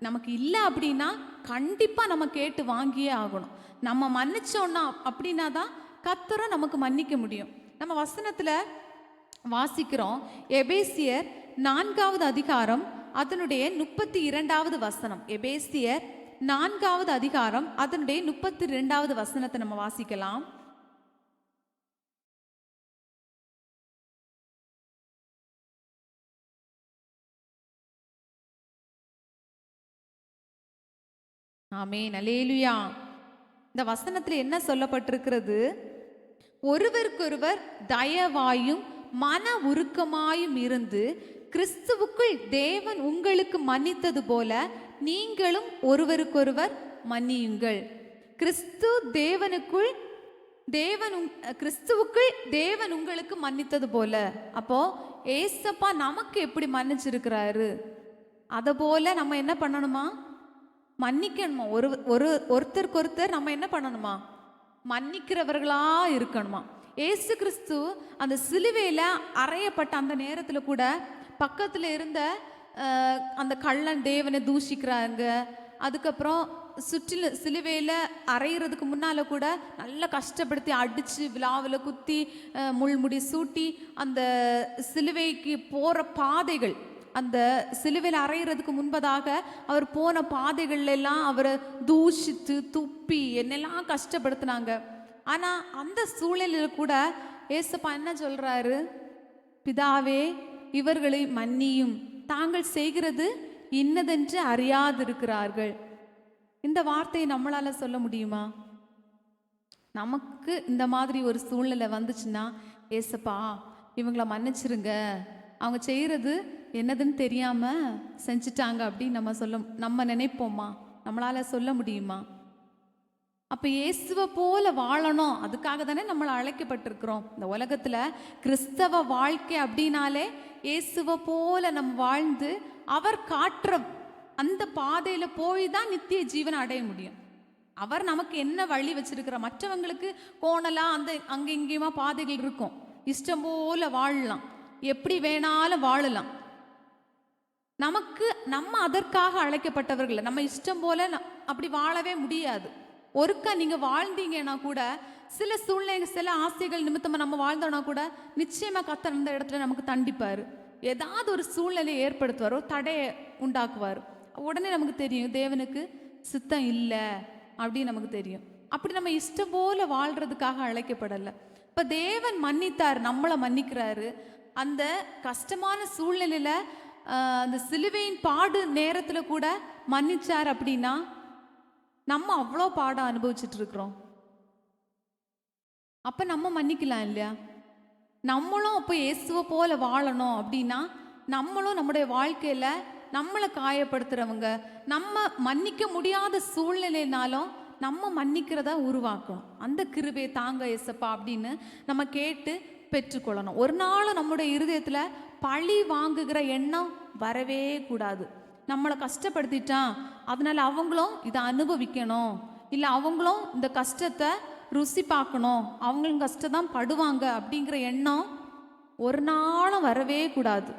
நமக்கு இல்லை அப்படின்னா கண்டிப்பாக நம்ம கேட்டு வாங்கியே ஆகணும். நம்ம மன்னிச்சோன்னா அப்படின்னா தான் கர்த்தரை நமக்கு மன்னிக்க முடியும். நம்ம வசனத்தில் வாசிக்கிறோம், எபேசியர் 4வது அதிகாரம் அதனுடைய 32வது வசனம். எபேசியர் 4வது அதிகாரம் அதனுடைய 32வது வசனத்தை நம்ம வாசிக்கலாம். ஆமென், அல்லேலூயா. இந்த வசனத்தில் என்ன சொல்லப்பட்டிருக்கிறது? ஒருவருக்கொருவர் தயவாயும் மன உருக்கமாயும் இருந்து கிறிஸ்துவுக்குள் தேவன் உங்களுக்கு மன்னித்தது போல நீங்களும் ஒருவருக்கொருவர் மன்னியுங்கள். கிறிஸ்துவுக்குள் தேவன் உங்களுக்கு மன்னித்தது போல. அப்போ ஏசப்பா நமக்கு எப்படி மன்னிச்சிருக்கிறாரு, அதை போல நம்ம என்ன பண்ணணுமா? மன்னிக்கணுமா? ஒருத்தருக்கு நம்ம என்ன பண்ணணுமா? மன்னிக்கிறவர்களா இருக்கணுமா? ஏசு கிறிஸ்து அந்த சிலுவையில் அறையப்பட்ட அந்த நேரத்தில் கூட பக்கத்தில் இருந்த அந்த கள்ளன் தேவனை தூஷிக்கிறாங்க. அதுக்கப்புறம் சுற்றிலும் சிலுவையில் அறையிறதுக்கு முன்னால் கூட நல்லா கஷ்டப்படுத்தி அடித்து விழாவில் குத்தி முள்முடி சூட்டி அந்த சிலுவைக்கு போகிற பாதைகள், அந்த சிலுவையில் அறையிறதுக்கு முன்பதாக அவர் போன பாதைகள்லாம் அவரை தூஷித்து துப்பி என்னெல்லாம் கஷ்டப்படுத்தினாங்க. ஆனால் அந்த சூழலில் கூட ஏசப்பா என்ன சொல்கிறாரு? பிதாவே, இவர்களை மன்னியும், தாங்கள் செய்கிறது இன்னதென்று அறியாதிருக்கிறார்கள். இந்த வார்த்தையை நம்மளால சொல்ல முடியுமா? நமக்கு இந்த மாதிரி ஒரு சூழ்நிலை வந்துச்சுன்னா, ஏசப்பா இவங்களை மன்னிச்சிருங்க, அவங்க செய்கிறது என்னதுன்னு தெரியாம செஞ்சிட்டாங்க அப்படின்னு நம்ம நினைப்போமா? நம்மளால சொல்ல முடியுமா? அப்ப இயேசுவை போல வாழணும், அதுக்காக தானே நம்மளை அழைக்கப்பட்டிருக்கிறோம். இந்த உலகத்துல கிறிஸ்தவ வாழ்க்கை அப்படின்னாலே இயேசுவை போல நம்ம வாழ்ந்து அவர் காட்டுற அந்த பாதையில போய் தான் நித்திய ஜீவனை அடைய முடியும். அவர் நமக்கு என்ன வழி வச்சிருக்கிற, மற்றவங்களுக்கு கோணலா அங்க இங்கேயுமா பாதைகள் இருக்கும், இஷ்டம் போல வாழலாம், எப்படி வேணாலும் வாழலாம். நம்ம அதற்காக அழைக்கப்பட்டவர்கள், நம்ம இஷ்டம் போல அப்படி வாழவே முடியாது. ஒருக்கா நீங்க வாழ்ந்தீங்கன்னா கூட, சில சூழ்நிலை சில ஆசைகள் நிமித்தமா நம்ம வாழ்ந்தோம்னா கூட நிச்சயமா கர்த்தர் அந்த இடத்துல நமக்கு தண்டிப்பார். ஏதாவது ஒரு சூழ்நிலையை ஏற்படுத்துவார், ஒரு தடையை உண்டாக்குவார். உடனே நமக்கு தெரியும் தேவனுக்கு சித்தம் இல்லை அப்படின்னு நமக்கு தெரியும். அப்படி நம்ம இஷ்டம் போல வாழ்றதுக்காக அழைக்கப்படலை. இப்போ தேவன் மன்னித்தார், நம்மளை மன்னிக்கிறாரு. அந்த கஷ்டமான சூழ்நிலையில அந்த சிலுவையின் பாடு நேரத்தில் கூட மன்னிச்சார் அப்படின்னா நம்ம அவ்வளோ பாடம் அனுபவிச்சுட்டு இருக்கிறோம். அப்போ நம்ம மன்னிக்கலாம் இல்லையா? நம்மளும் அப்போ இயேசுவை போல வாழணும் அப்படின்னா நம்மளும் நம்முடைய வாழ்க்கையில் நம்மளை காயப்படுத்துகிறவங்க, நம்ம மன்னிக்க முடியாத சூழ்நிலைனாலும் நம்ம மன்னிக்கிறத உருவாக்கணும். அந்த கிருபையை தாங்க ஏசப்பா அப்படின்னு நம்ம கேட்டு பெற்றுக்கொள்ளணும். ஒரு நாள் நம்முடைய இருதயத்தில் பழி வாங்குகிற எண்ணம் வரவே கூடாது. நம்மளை கஷ்டப்படுத்திட்டான் அதனால அவங்களும் இதை அனுபவிக்கணும், இல்லை அவங்களும் இந்த கஷ்டத்தை ருசி பார்க்கணும், அவங்களும் கஷ்டம் தான் படுவாங்க அப்படிங்கிற எண்ணம் ஒரு நாளும் வரவே கூடாது.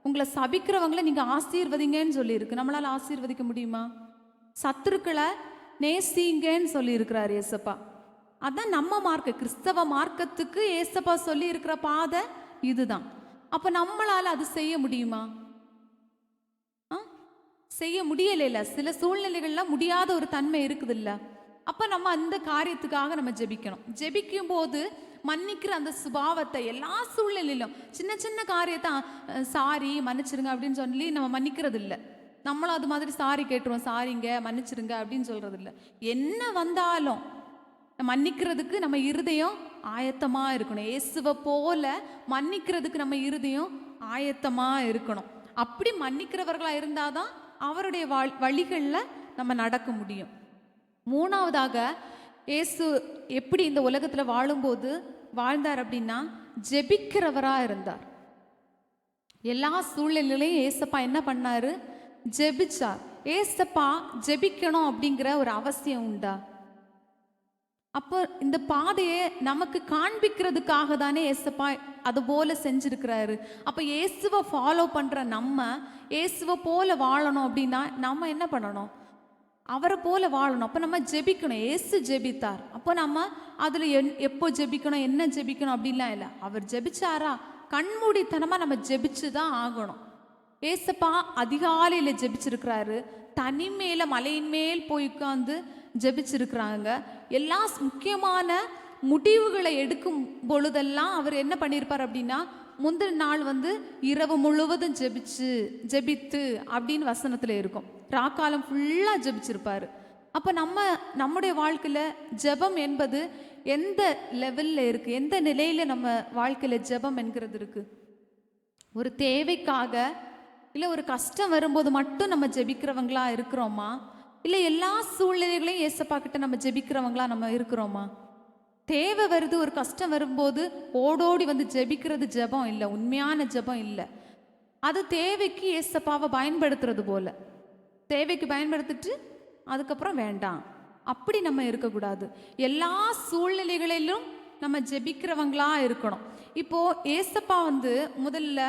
உங்களை சபிக்கிறவங்களை நீங்கள் ஆசீர்வதிங்கன்னு சொல்லியிருக்கு. நம்மளால் ஆசீர்வதிக்க முடியுமா? சத்துருக்களை நேசிங்கன்னு சொல்லியிருக்கிறார் ஏசப்பா. அதான் நம்ம மார்க்க, கிறிஸ்தவ மார்க்கத்துக்கு ஏசப்பா சொல்லி இருக்கிற பாதை இதுதான். அப்போ நம்மளால் அது செய்ய முடியுமா? செய்ய முடியல. சில சூழ்நிலைகள்ல முடியாத ஒரு தன்மை இருக்குது இல்ல. அப்ப நம்ம அந்த காரியத்துக்காக நம்ம ஜெபிக்கணும். ஜெபிக்கும் போது மன்னிக்கிற அந்த சுபாவத்தை எல்லா சூழ்நிலையிலும், சின்ன சின்ன காரியத்தை சாரி மன்னிச்சிருங்க அப்படின்னு சொல்லி நம்ம மன்னிக்கிறது இல்லை. நம்மளும் அது மாதிரி சாரி கேட்டுருவோம், சாரிங்க மன்னிச்சிருங்க அப்படின்னு சொல்றது இல்லை. என்ன வந்தாலும் மன்னிக்கிறதுக்கு நம்ம இருதயம் ஆயத்தமா இருக்கணும். இயேசுவை போல மன்னிக்கிறதுக்கு நம்ம இருதயம் ஆயத்தமா இருக்கணும். அப்படி மன்னிக்கிறவர்களா இருந்தாதான் அவருடைய வழிகளில் நம்ம நடக்க முடியும். மூணாவதாக, இயேசு எப்படி இந்த உலகத்தில் வாழும்போது வாழ்ந்தார் அப்படின்னா ஜெபிக்கிறவராக இருந்தார். எல்லா சூழ்நிலையிலையும் ஏசப்பா என்ன பண்ணாரு? ஜெபிச்சார். ஏசப்பா ஜெபிக்கணும் அப்படிங்கிற ஒரு அவசியம் உண்டா? அப்போ இந்த பாதையை நமக்கு காண்பிக்கிறதுக்காக தானே ஏசப்பா அது போல செஞ்சிருக்கிறாரு. அப்போ இயேசுவை ஃபாலோ பண்ணுற நம்ம இயேசுவை போல வாழணும் அப்படின்னா நம்ம என்ன பண்ணணும்? அவரை போல வாழணும். அப்போ நம்ம ஜெபிக்கணும். இயேசு ஜெபித்தார். அப்போ நம்ம அதில் எப்போ ஜெபிக்கணும், என்ன ஜெபிக்கணும் அப்படின்லாம் இல்லை. அவர் ஜெபிச்சாரா, கண்மூடித்தனமாக நம்ம ஜெபிச்சு தான் ஆகணும். ஏசப்பா அதிகாலையில் ஜெபிச்சிருக்கிறாரு, தனிமேல மலையின் மேல் போய் உட்காந்து ஜெபிச்சிருக்கிறாங்க. எல்லா முக்கியமான முடிவுகளை எடுக்கும் பொழுதெல்லாம் அவர் என்ன பண்ணியிருப்பார் அப்படின்னா, முந்தின நாள் இரவு முழுவதும் ஜெபித்து அப்படின்னு வசனத்தில் இருக்கும். ராக்காலம் ஃபுல்லாக ஜெபிச்சிருப்பார். அப்போ நம்முடைய வாழ்க்கையில் ஜெபம் என்பது எந்த லெவலில் இருக்குது, எந்த நிலையில் நம்ம வாழ்க்கையில் ஜெபம் என்கிறது இருக்குது? ஒரு தேவைக்காக, இல்லை ஒரு கஷ்டம் வரும்போது மட்டும் நம்ம ஜெபிக்கிறவங்களா இருக்கிறோமா? இல்லை எல்லா சூழ்நிலைகளையும் ஏசப்பா கிட்ட நம்ம ஜெபிக்கிறவங்களா நம்ம இருக்கிறோமா? தேவை வருது, ஒரு கஷ்டம் வரும்போது ஓடோடி ஜெபிக்கிறது ஜெபம் இல்லை, உண்மையான ஜெபம் இல்லை. அது தேவைக்கு ஏசப்பாவை பயன்படுத்துறது போல, தேவைக்கு பயன்படுத்திட்டு அதுக்கப்புறம் வேண்டாம், அப்படி நம்ம இருக்கக்கூடாது. எல்லா சூழ்நிலைகளிலும் நம்ம ஜெபிக்கிறவங்களா இருக்கணும். இப்போது ஏசப்பா முதல்ல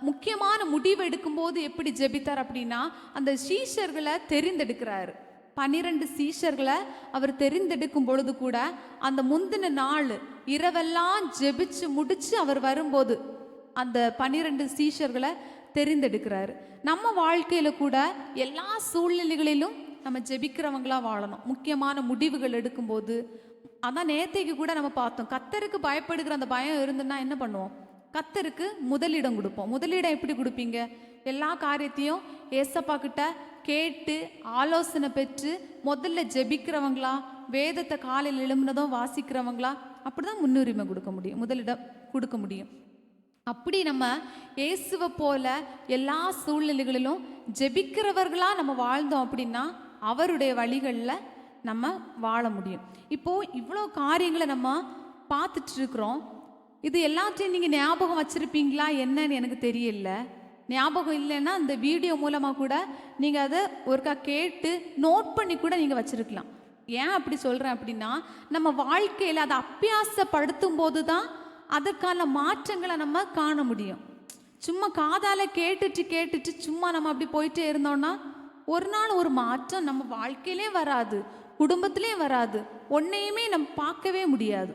முக்கியமான முடிவு எடுக்கும்போது எப்படி ஜெபித்தார் அப்படின்னா, அந்த சீஷர்களை தெரிந்தெடுக்கிறாரு. 12 சீஷர்களை அவர் தெரிந்தெடுக்கும் பொழுது கூட அந்த முந்தின நாள் இரவெல்லாம் ஜெபிச்சு முடிச்சு அவர் வரும்போது அந்த 12 சீஷர்களை தெரிந்தெடுக்கிறாரு. நம்ம வாழ்க்கையில கூட எல்லா சூழ்நிலைகளிலும் நம்ம ஜெபிக்கிறவங்களா வாழணும். முக்கியமான முடிவுகள் எடுக்கும்போது, அதான் நேத்தைக்கு கூட நம்ம பார்த்தோம், கர்த்தருக்கு பயப்படுகிற அந்த பயம் இருந்துன்னா என்ன பண்ணுவோம்? கர்த்தருக்கு முதலிடம் கொடுப்போம். முதலிடம் எப்படி கொடுப்பீங்க? எல்லா காரியத்தையும் ஏசப்பா கிட்ட கேட்டு ஆலோசனை பெற்று முதல்ல ஜெபிக்கிறவங்களா, வேதத்தை காலையில் எழும்புனதும் வாசிக்கிறவங்களா, அப்படிதான் முன்னுரிமை கொடுக்க முடியும், முதலிடம் கொடுக்க முடியும். அப்படி நம்ம இயேசுவை போல எல்லா சூழ்நிலைகளிலும் ஜெபிக்கிறவர்களா நம்ம வாழ்ந்தோம் அப்படின்னா அவருடைய வழிகளில் நம்ம வாழ முடியும். இப்போ இவ்வளோ காரியங்களை நம்ம பார்த்துட்டு இருக்கிறோம். இது எல்லாத்தையும் நீங்கள் ஞாபகம் வச்சிருப்பீங்களா என்னன்னு எனக்கு தெரியல. ஞாபகம் இல்லைன்னா இந்த வீடியோ மூலமாக கூட நீங்கள் அதை ஒருக்கா கேட்டு நோட் பண்ணி கூட நீங்கள் வச்சிருக்கலாம். ஏன் அப்படி சொல்கிறேன் அப்படின்னா, நம்ம வாழ்க்கையில் அதை அபியாசப்படுத்தும் போது தான் அதற்கான மாற்றங்களை நம்ம காண முடியும். சும்மா காதால் கேட்டுட்டு சும்மா நம்ம அப்படி போயிட்டே இருந்தோம்னா ஒரு நாள் ஒரு மாற்றம் நம்ம வாழ்க்கையிலே வராது, குடும்பத்திலே வராது, ஒன்றையுமே நம்ம பார்க்கவே முடியாது.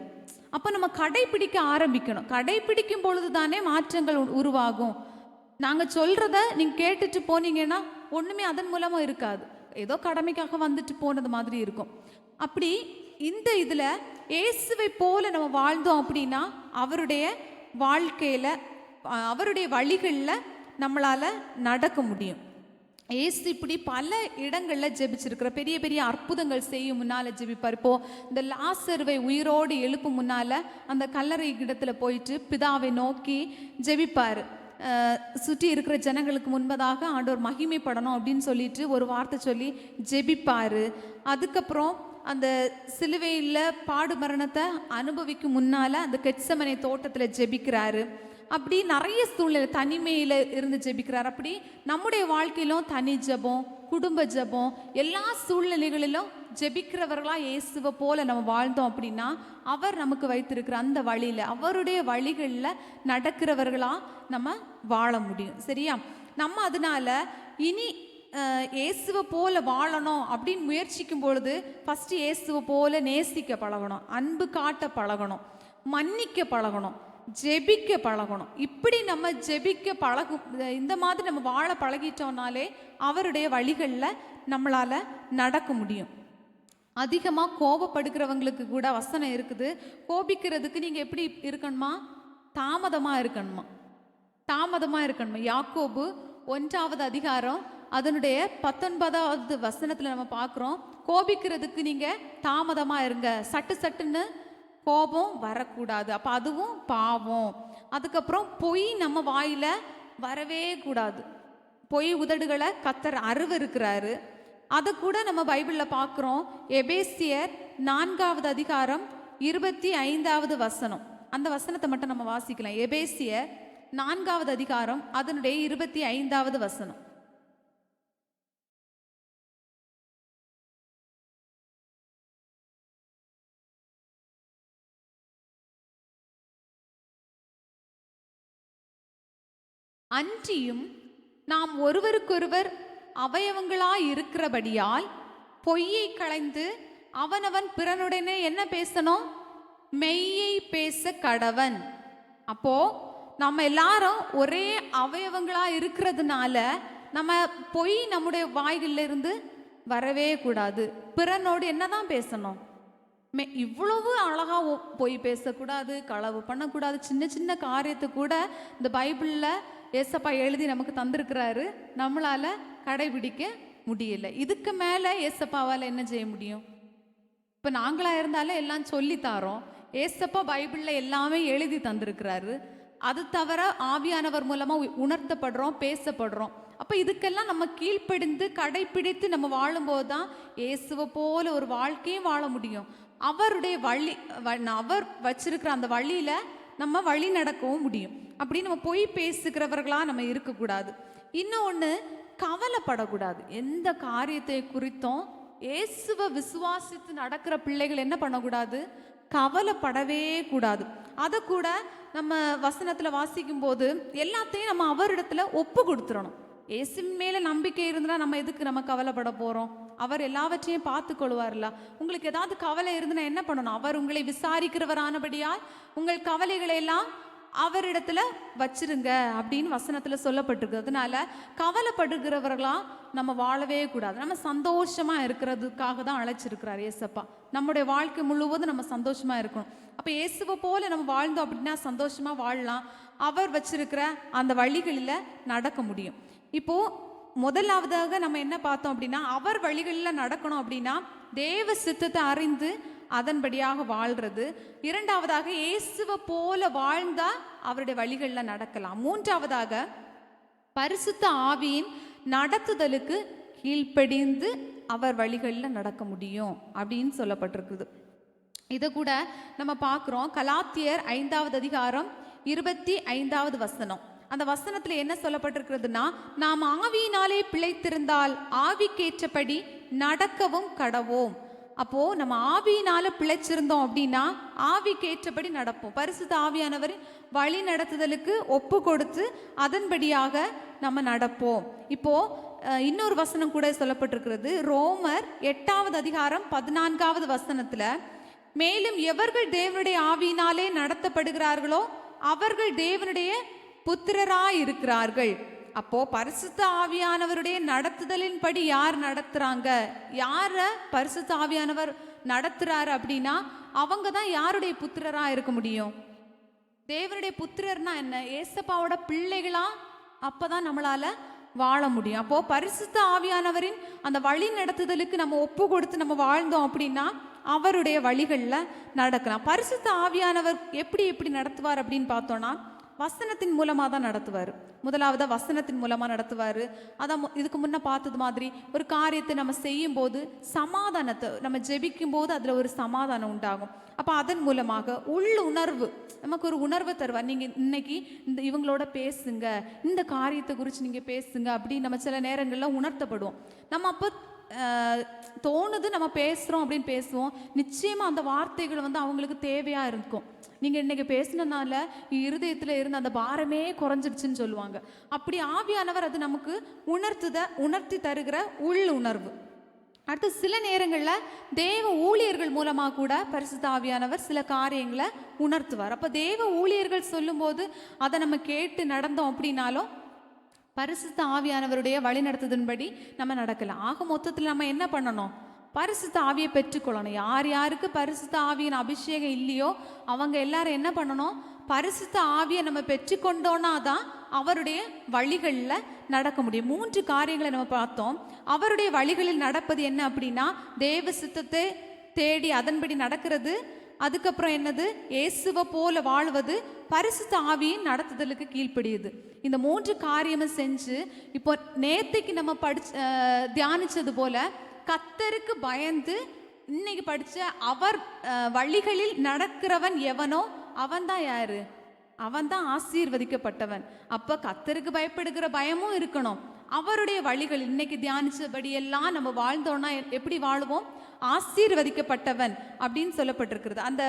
அப்போ நம்ம கடைப்பிடிக்க ஆரம்பிக்கணும். கடைப்பிடிக்கும் பொழுது தானே மாற்றங்கள் உருவாகும். நாங்கள் சொல்கிறத நீங்கள் கேட்டுட்டு போனீங்கன்னா ஒன்றுமே அதன் மூலமாக இருக்காது, ஏதோ கடமைக்காக வந்துட்டு போனது மாதிரி இருக்கும். அப்படி இந்த இதில் இயேசுவை போல நம்ம வாழ்ந்தோம் அப்படின்னா அவருடைய வாழ்க்கையில் அவருடைய வழிகளில் நம்மளால் நடக்க முடியும். ஏசு இப்படி பல இடங்களில் ஜெபிச்சிருக்கிற பெரிய பெரிய அற்புதங்கள் செய்யும் முன்னால் ஜெபிப்பார். இப்போ இந்த லாசருவை உயிரோடு எழுப்பும் முன்னால் அந்த கல்லறை இடத்துல போயிட்டு பிதாவை நோக்கி ஜெபிப்பார். சுற்றி இருக்கிற ஜனங்களுக்கு முன்பதாக ஆண்டவர் மகிமைப்படணும் அப்படின்னு சொல்லிட்டு ஒரு வார்த்தை சொல்லி ஜெபிப்பார். அதுக்கப்புறம் அந்த சிலுவையில் பாடு மரணத்தை அனுபவிக்கும் முன்னால் அந்த கெத்செமனே தோட்டத்தில் ஜெபிக்கிறாரு. அப்படி நிறைய சூழ்நிலை தனிமையில் இருந்து ஜெபிக்கிறார். அப்படி நம்முடைய வாழ்க்கையிலும் தனி ஜெபம், குடும்ப ஜெபம், எல்லா சூழ்நிலைகளிலும் ஜெபிக்கிறவர்களா இயேசுவை போல நம்ம வாழ்ந்தோம் அப்படின்னா அவர் நமக்கு வைத்திருக்கிற அந்த வழியில் அவருடைய வழிகளில் நடக்கிறவர்களா நம்ம வாழ முடியும். சரியா? நம்ம அதனால இனி இயேசுவை போல வாழணும் அப்படின்னு முயற்சிக்கும் பொழுது ஃபஸ்ட்டு இயேசுவை போல நேசிக்க பழகணும், அன்பு காட்ட பழகணும், மன்னிக்க பழகணும், ஜெபிக்க பழகணும். இப்படி நம்ம ஜெபிக்க பழகும் இந்த மாதிரி நம்ம வாழ பழகிட்டோம்னாலே அவருடைய வழிகளில் நம்மளால் நடக்க முடியும். அதிகமாக கோபப்படுக்கிறவங்களுக்கு கூட வசனம் இருக்குது, கோபிக்கிறதுக்கு நீங்கள் எப்படி இருக்கணுமா? தாமதமாக இருக்கணுமா? யாக்கோபு 1வது அதிகாரம் அதனுடைய 19வது வசனத்தில் நம்ம பார்க்குறோம், கோபிக்கிறதுக்கு நீங்கள் தாமதமாக இருங்க, சட்டுன்னு கோபம் வரக்கூடாது, அப்போ அதுவும் பாவம். அதுக்கப்புறம் பொய் நம்ம வாயில் வரவே கூடாது, பொய் உதடுகளை கர்த்தர் அருவருக்கிறாரு. அதை கூட நம்ம பைபிளில் பார்க்குறோம். எபேசியர் 4வது அதிகாரம் 25வது வசனம், அந்த வசனத்தை மட்டும் நம்ம வாசிக்கலாம். எபேசியர் 4வது அதிகாரம் அதனுடைய 25வது வசனம். அன்றியும் நாம் ஒருவருக்கொருவர் அவயவங்களாய் இருக்கிறபடியால் பொய்யை களைந்து அவனவன் பிறனுடனே என்ன பேசணும்? மெய்யை பேச கடவன். அப்போ நம்ம எல்லாரும் ஒரே அவயவங்களா இருக்கிறதுனால நம்ம பொய் நம்முடைய வாய்களில் இருந்து வரவே கூடாது. பிறனோடு என்னதான் பேசணும்? இவ்வளவு அழகா பொய் பேசக்கூடாது, களவு பண்ணக்கூடாது. சின்ன சின்ன காரியத்தை கூட இந்த பைபிளில் ஏசப்பா எழுதி நமக்கு தந்திருக்கிறாரு, நம்மளால கடைபிடிக்க முடியல. இதுக்கு மேலே ஏசப்பாவால் என்ன செய்ய முடியும்? இப்போ நாங்களாக இருந்தாலே எல்லாம் சொல்லி தாரோம், ஏசப்பா பைபிளில் எல்லாமே எழுதி தந்திருக்கிறாரு. அது தவிர ஆவியானவர் மூலமாக உணர்த்தப்படுறோம், பேசப்படுறோம். அப்போ இதுக்கெல்லாம் நம்ம கீழ்ப்படிந்து கடைப்பிடித்து நம்ம வாழும்போது தான் இயேசுவை போல ஒரு வாழ்க்கையும் வாழ முடியும். அவருடைய வழி அவர் வச்சிருக்கிற அந்த வழியில் நம்ம வழி நடக்கவும் முடியும். அப்படி நம்ம பொய் பேசுகிறவர்களாக நம்ம இருக்கக்கூடாது. இன்னொன்று, கவலைப்படக்கூடாது. எந்த காரியத்தை குறித்தும் இயேசுவை விசுவாசித்து நடக்கிற பிள்ளைகள் என்ன பண்ணக்கூடாது? கவலைப்படவே கூடாது. அதை கூட நம்ம வசனத்தில் வாசிக்கும் போது எல்லாத்தையும் நம்ம அவரிடத்துல ஒப்பு கொடுத்துடணும். இயேசு மேலே நம்பிக்கை இருந்தால் நம்ம எதுக்கு நம்ம கவலைப்பட போகிறோம்? அவர் எல்லாவற்றையும் பார்த்து கொள்வார்ல. உங்களுக்கு ஏதாவது கவலை இருந்துன்னா என்ன பண்ணணும்? அவர் உங்களை விசாரிக்கிறவரானபடியால் உங்கள் கவலைகளை எல்லாம் அவரிடத்துல வச்சிருங்க அப்படின்னு வசனத்துல சொல்லப்பட்டிருக்கு. அதனால கவலைப்படுகிறவர்களா நம்ம வாழவே கூடாது. நம்ம சந்தோஷமா இருக்கிறதுக்காக தான் அழைச்சிருக்கிறார் ஏசப்பா. நம்முடைய வாழ்க்கை முழுவதும் நம்ம சந்தோஷமா இருக்கணும். அப்ப இயேசுவை போல நம்ம வாழ்ந்தோம் அப்படின்னா சந்தோஷமா வாழலாம். அவர் வச்சிருக்கிற அந்த வழிகளில் நடக்க முடியும். இப்போ முதலாவதாக நம்ம என்ன பார்த்தோம் அப்படின்னா, அவர் வழிகளில் நடக்கணும் அப்படின்னா தேவ சித்தத்தை அறிந்து அதன்படியாக வாழ்றது. இரண்டாவதாக இயேசுவை போல வாழ்ந்தா அவருடைய வழிகளில் நடக்கலாம். மூன்றாவதாக பரிசுத்த ஆவியின் நடத்துதலுக்கு கீழ்ப்படிந்து அவர் வழிகளில் நடக்க முடியும் அப்படின்னு சொல்லப்பட்டிருக்குது. இதை கூட நம்ம பார்க்குறோம். கலாத்தியர் 5வது அதிகாரம் 25வது வசனம். அந்த வசனத்துல என்ன சொல்லப்பட்டிருக்கிறதுனா, நாம் ஆவியினாலே பிழைத்திருந்தால் ஆவிக்கேற்றபடி நடக்கவும் கடவோம். அப்போ நம்ம ஆவியினால பிழைச்சிருந்தோம் அப்படின்னா ஆவிக்கேற்றபடி நடப்போம். பரிசுத்த ஆவியானவர் வழி நடத்துதலுக்கு ஒப்பு கொடுத்து அதன்படியாக நம்ம நடப்போம். இப்போ இன்னொரு வசனம் கூட சொல்லப்பட்டிருக்கிறது. ரோமர் 8வது அதிகாரம் 14வது வசனத்துல, மேலும் எவர்கள் தேவனுடைய ஆவியினாலே நடத்தப்படுகிறார்களோ அவர்கள் தேவனுடைய புத்திரராய் இருக்கிறார்கள். அப்போ பரிசுத்த ஆவியானவருடைய நடத்துதலின்படி யார் நடத்துறாங்க, யார பரிசுத்த ஆவியானவர் நடத்துறாரு அப்படின்னா அவங்க தான் யாருடைய புத்திரரா இருக்க முடியும். தேவனுடைய புத்திரர்னா என்ன? ஏசப்பாவோட பிள்ளைகளா. அப்பதான் நம்மளால வாழ முடியும். அப்போ பரிசுத்த ஆவியானவரின் அந்த வழி நடத்துதலுக்கு நம்ம ஒப்பு கொடுத்து நம்ம வாழ்ந்தோம் அப்படின்னா அவருடைய வழிகளில் நடக்கலாம். பரிசுத்த ஆவியானவர் எப்படி நடத்துவார் அப்படின்னு பார்த்தோன்னா வசனத்தின் மூலமாக தான் நடத்துவார். முதலாவது வசனத்தின் மூலமாக நடத்துவார். அதான் இதுக்கு முன்னே பார்த்தது மாதிரி ஒரு காரியத்தை நம்ம செய்யும் போது சமாதானத்தை நம்ம ஜெபிக்கும் போது அதில் ஒரு சமாதானம் உண்டாகும். அப்போ அதன் மூலமாக உணர்வு நமக்கு ஒரு உணர்வை தருவார். நீங்கள் இன்னைக்கு இவங்களோட பேசுங்க, இந்த காரியத்தை குறித்து நீங்கள் பேசுங்க அப்படின்னு நம்ம சில நேரங்களில் உணர்த்தப்படுவோம். நம்ம அப்போ தோணுது நம்ம பேசுகிறோம் அப்படின்னு பேசுவோம். நிச்சயமாக அந்த வார்த்தைகள் அவங்களுக்கு தேவையாக இருக்கும். நீங்கள் இன்றைக்கி பேசினதுனால இருதயத்தில் இருந்த அந்த பாரமே குறைஞ்சிடுச்சுன்னு சொல்லுவாங்க. அப்படி ஆவியானவர் அது நமக்கு உணர்த்தி தருகிற உணர்வு. அடுத்து சில நேரங்களில் தேவ ஊழியர்கள் மூலமாக கூட பரிசுத்த ஆவியானவர் சில காரியங்களை உணர்த்துவார். அப்போ தேவ ஊழியர்கள் சொல்லும்போது அதை நம்ம கேட்டு நடந்தோம் அப்படின்னாலும் பரிசுத்த ஆவியானவருடைய வழிநடத்துதன்படி நம்ம நடக்கலாம். ஆக மொத்தத்தில் நம்ம என்ன பண்ணணும்? பரிசுத்த ஆவியை பெற்றுக்கொள்ளணும். யார் யாருக்கு பரிசுத்த ஆவியின் அபிஷேகம் இல்லையோ அவங்க எல்லாரும் என்ன பண்ணணும்? பரிசுத்த ஆவியை நம்ம பெற்றுக்கொண்டோன்னா தான் அவருடைய வழிகளில் நடக்க முடியும். 3 காரியங்களை நம்ம பார்த்தோம். அவருடைய வழிகளில் நடப்பது என்ன அப்படின்னா தேவ சித்தத்தை தேடி அதன்படி நடக்கிறது. அதுக்கப்புறம் என்னது? இயேசுவை போல வாழ்வது, பரிசுத்த ஆவியின் நடத்துதலுக்கு கீழ்ப்படியுது. இந்த 3 காரியமும் செஞ்சு இப்போ நேத்தைக்கு நம்ம தியானிச்சது போல கர்த்தருக்கு பயந்து இன்னைக்கு படிச்ச அவர் வழிகளில் நடக்கிறவன் எவனோ அவன்தான் யாரு? அவன்தான் ஆசீர்வதிக்கப்பட்டவன். அப்ப கர்த்தருக்கு பயப்படுகிற பயமும் இருக்கணும். அவருடைய வழிகள் இன்னைக்கு தியானிச்சபடியெல்லாம் நம்ம வாழ்ந்தோம்னா எப்படி வாழுவோம்? ஆசீர்வதிக்கப்பட்டவன் அப்படின்னு சொல்லப்பட்டிருக்கிறது. அந்த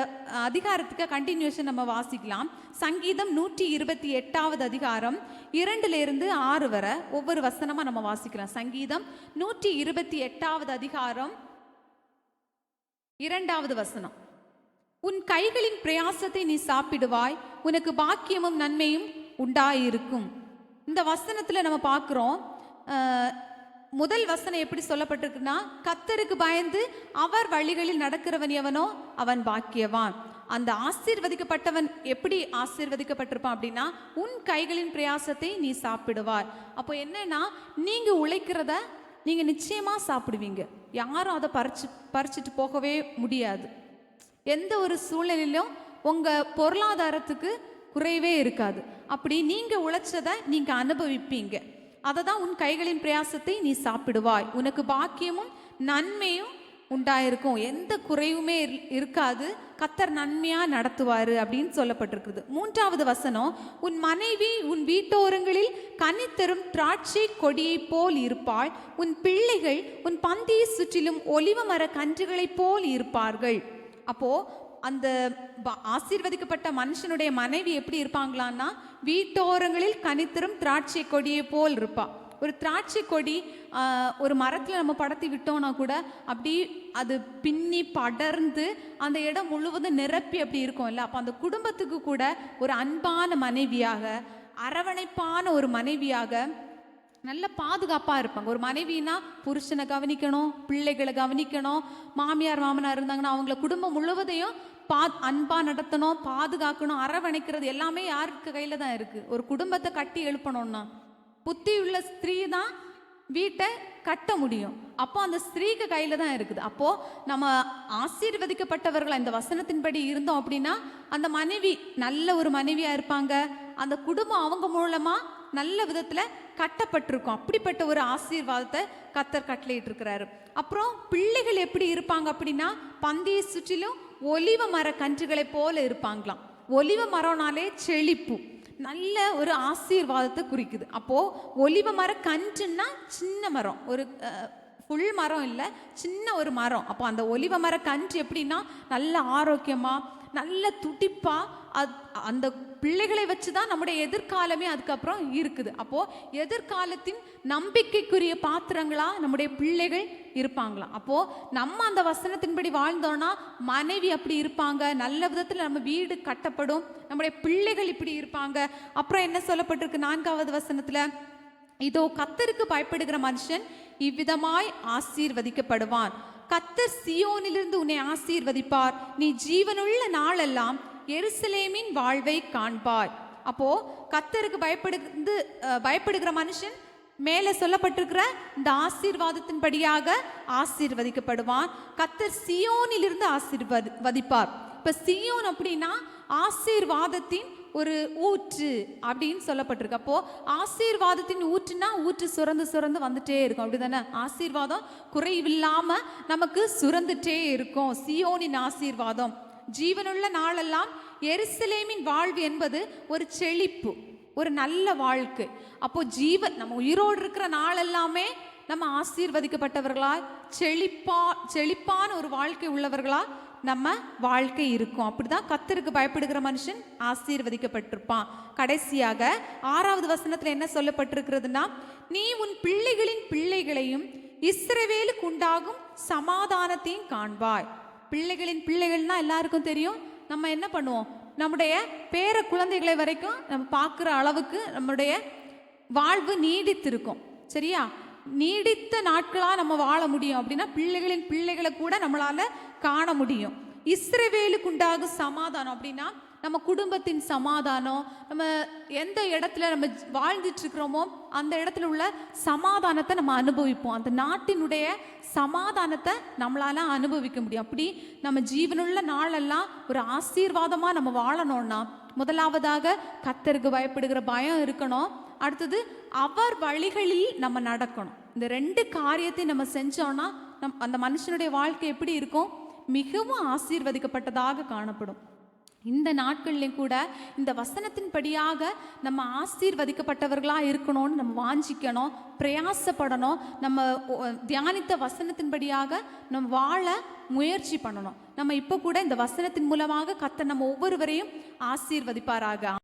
அதிகாரத்துக்கு கண்டினியூஷன் நம்ம வாசிக்கலாம். சங்கீதம் 128வது அதிகாரம் 2லிருந்து 6 வரை ஒவ்வொரு வசனமா நம்ம வாசிக்கலாம். சங்கீதம் 128வது அதிகாரம் 2வது வசனம். உன் கைகளின் பிரயாசத்தை நீ சாப்பிடுவாய், உனக்கு பாக்கியமும் நன்மையும் உண்டாயிருக்கும். இந்த வசனத்துல நம்ம பார்க்கிறோம். முதல் வசனம் எப்படி சொல்லப்பட்டிருக்குன்னா, கர்த்தருக்கு பயந்து அவர் வழிகளில் நடக்கிறவன் எவனோ அவன் பாக்கியவான். அந்த ஆசீர்வதிக்கப்பட்டவன் எப்படி ஆசீர்வதிக்கப்பட்டிருப்பான் அப்படின்னா, உன் கைகளின் பிரயாசத்தை நீ சாப்பிடுவாய். அப்போ என்னன்னா, நீங்க உழைக்கிறத நீங்க நிச்சயமா சாப்பிடுவீங்க. யாரும் அதை பறிச்சுட்டு போகவே முடியாது. எந்த ஒரு சூழ்நிலையிலும் உங்க பொருளாதாரத்துக்கு குறைவே இருக்காது. அப்படி நீங்க உழைச்சதை நீங்க அனுபவிப்பீங்க. அதை தான் உன் கைகளின் பிரயாசத்தை நீ சாப்பிடுவாய், உனக்கு பாக்கியமும் நன்மையும் உண்டாயிருக்கும். எந்த குறைவுமே இருக்காது. கர்த்தர் நன்மையா நடத்துவாரு அப்படின்னு சொல்லப்பட்டிருக்குது. 3வது வசனம். உன் மனைவி உன் வீட்டோரங்களில் கனித்தரும் திராட்சை கொடியை போல் இருப்பாள், உன் பிள்ளைகள் உன் பந்தியை சுற்றிலும் ஒலிவ மர கன்றுகளை போல் இருப்பார்கள். அப்போ அந்த ஆசீர்வதிக்கப்பட்ட மனுஷனுடைய மனைவி எப்படி இருப்பாங்களான்னா, வீட்டோரங்களில் கனித்தரும் திராட்சை கொடியை போல் இருப்பா. ஒரு திராட்சை கொடி ஒரு மரத்தில் நம்ம படத்தி விட்டோம்னா கூட அப்படி அது பின்னி படர்ந்து அந்த இடம் முழுவதும் நிரப்பி அப்படி இருக்கும் இல்லை. அப்போ அந்த குடும்பத்துக்கு கூட ஒரு அன்பான மனைவியாக, அரவணைப்பான ஒரு மனைவியாக, நல்ல பாதுகாப்பாக இருப்பாங்க. ஒரு மனைவினா புருஷனை கவனிக்கணும், பிள்ளைகளை கவனிக்கணும், மாமியார் மாமனார் இருந்தாங்கன்னா அவங்கள குடும்பம் முழுவதையும் அன்பாக நடத்தணும், பாதுகாக்கணும், அரவணைக்கிறது எல்லாமே யாருக்கு கையில் தான் இருக்குது. ஒரு குடும்பத்தை கட்டி எழுப்பணும்னா புத்தியுள்ள ஸ்திரீ தான் வீட்டை கட்ட முடியும். அப்போ அந்த ஸ்திரீக்கு கையில் தான் இருக்குது. அப்போது நம்ம ஆசீர்வதிக்கப்பட்டவர்கள் இந்த வசனத்தின்படி இருந்தோம் அப்படின்னா அந்த மனைவி நல்ல ஒரு மனைவியாக இருப்பாங்க. அந்த குடும்பம் அவங்க மூலமாக நல்ல விதத்தில் கட்டப்பட்டிருக்கும். அப்படிப்பட்ட ஒரு ஆசீர்வாதத்தை கர்த்தர் கட்டளையிட்டு இருக்கிறாரு. அப்புறம் பிள்ளைகள் எப்படி இருப்பாங்க அப்படின்னா பந்தியை சுற்றிலும் ஒலிவ மர கன்றுகளை போல இருப்பாங்களாம். ஒலிவ மரம்னாலே செழிப்பு, நல்ல ஒரு ஆசீர்வாதத்தை குறிக்குது. அப்போது ஒலிவ மர கன்றுன்னா சின்ன மரம், ஒரு ஃபுல் மரம் இல்லை, சின்ன ஒரு மரம். அப்போ அந்த ஒலிவ மர கன்று எப்படின்னா நல்ல ஆரோக்கியமாக, நல்ல துடிப்பாக, அந்த பிள்ளைகளை வச்சு தான் நம்முடைய எதிர்காலமே அதுக்கப்புறம் இருக்குது. அப்போது எதிர்காலத்தின் நம்பிக்கைக்குரிய பாத்திரங்களாக நம்முடைய பிள்ளைகள் இருப்பாங்களாம். அப்போது நம்ம அந்த வசனத்தின்படி வாழ்ந்தோன்னா மனைவி அப்படி இருப்பாங்க, நல்ல விதத்தில் நம்ம வீடு கட்டப்படும், நம்முடைய பிள்ளைகள் இப்படி இருப்பாங்க. அப்புறம் என்ன சொல்லப்பட்டிருக்கு 4வது வசனத்தில், இதோ கர்த்தருக்கு பயப்படுகிற மனுஷன் இவ்விதமாய் ஆசீர்வதிக்கப்படுவான். கர்த்தர் சீயோனிலிருந்து உன்னை ஆசீர்வதிப்பார், நீ ஜீவனுள்ள நாளெல்லாம் எருசலேமின் வாழ்வை காண்பாய். அப்போ கர்த்தருக்கு பயப்படுகிற மனுஷன் மேலே சொல்லப்பட்டிருக்கிற இந்த ஆசீர்வாதத்தின்படியாக ஆசீர்வதிக்கப்படுவான். கர்த்தர் சீயோனிலிருந்து ஆசீர்வதிப்பார். இப்போ சீயோன் அப்படின்னா ஆசீர்வாதத்தின் ஒரு ஊற்று அப்படின்னு சொல்லப்பட்டிருக்கு. அப்போ ஆசீர்வாதத்தின் ஊற்றுனா ஊற்று சுரந்து சுரந்து வந்துட்டே இருக்கும், அப்படிதானே? ஆசீர்வாதம் குறைவில்லாம நமக்கு சுரந்துட்டே இருக்கும். சீயோனின் ஆசீர்வாதம் ஜீவனுள்ள நாளெல்லாம் எருசலேமின் வாழ்வு என்பது ஒரு செழிப்பு, ஒரு நல்ல வாழ்க்கை. அப்போ நம்ம உயிரோடு இருக்கிற நாள் எல்லாமே நம்ம ஆசீர்வதிக்கப்பட்டவர்களாய் செழிப்பான ஒரு வாழ்க்கை உள்ளவர்களா நம்ம வாழ்க்கை இருக்கும். அப்படிதான் கர்த்தருக்கு பயப்படுகிற மனுஷன் ஆசீர்வதிக்கப்பட்டிருப்பான். கடைசியாக 6வது வசனத்துல என்ன சொல்லப்பட்டிருக்கிறதுனா, நீ உன் பிள்ளைகளின் பிள்ளைகளையும் இஸ்ரவேலுக்கு உண்டாகும் சமாதானத்தையும் காண்பாய். பிள்ளைகளின் பிள்ளைகள்னா எல்லாருக்கும் தெரியும், நம்ம என்ன பண்ணுவோம், நம்முடைய பேர குழந்தைகளை வரைக்கும் நம்ம பார்க்குற அளவுக்கு நம்முடைய வாழ்வு நீடித்திருக்கும். சரியா? நீடித்த நாட்களாக நம்ம வாழ முடியும் அப்படின்னா பிள்ளைகளின் பிள்ளைகளை கூட நம்மளால காண முடியும். இஸ்ரவேலுக்கு உண்டாகும் சமாதானம் அப்படின்னா நம்ம குடும்பத்தின் சமாதானம், நம்ம எந்த இடத்துல நம்ம வாழ்ந்துட்டு இருக்கிறோமோ அந்த இடத்துல உள்ள சமாதானத்தை நம்ம அனுபவிப்போம். அந்த நாட்டினுடைய சமாதானத்தை நம்மளால அனுபவிக்க முடியும். அப்படி நம்ம ஜீவனுள்ள நாளெல்லாம் ஒரு ஆசீர்வாதமாக நம்ம வாழணும்னா முதலாவதாக கர்த்தருக்கு பயப்படுகிற பயம் இருக்கணும். அடுத்தது அவர் வழிகளில் நம்ம நடக்கணும். இந்த 2 காரியத்தை நம்ம செஞ்சோம்னா அந்த மனுஷனுடைய வாழ்க்கை எப்படி இருக்கும்? மிகவும் ஆசீர்வதிக்கப்பட்டதாக காணப்படும். இந்த நாட்கள்லையும் கூட இந்த வசனத்தின்படியாக நம்ம ஆசீர்வதிக்கப்பட்டவர்களாக இருக்கணும்னு நம்ம வாஞ்சிக்கணும், பிரயாசப்படணும். நம்ம தியானித்த வசனத்தின்படியாக நம்ம வாழ முயற்சி பண்ணணும். நம்ம இப்போ கூட இந்த வசனத்தின் மூலமாக கர்த்தர் நம்ம ஒவ்வொருவரையும் ஆசீர்வதிப்பாராக.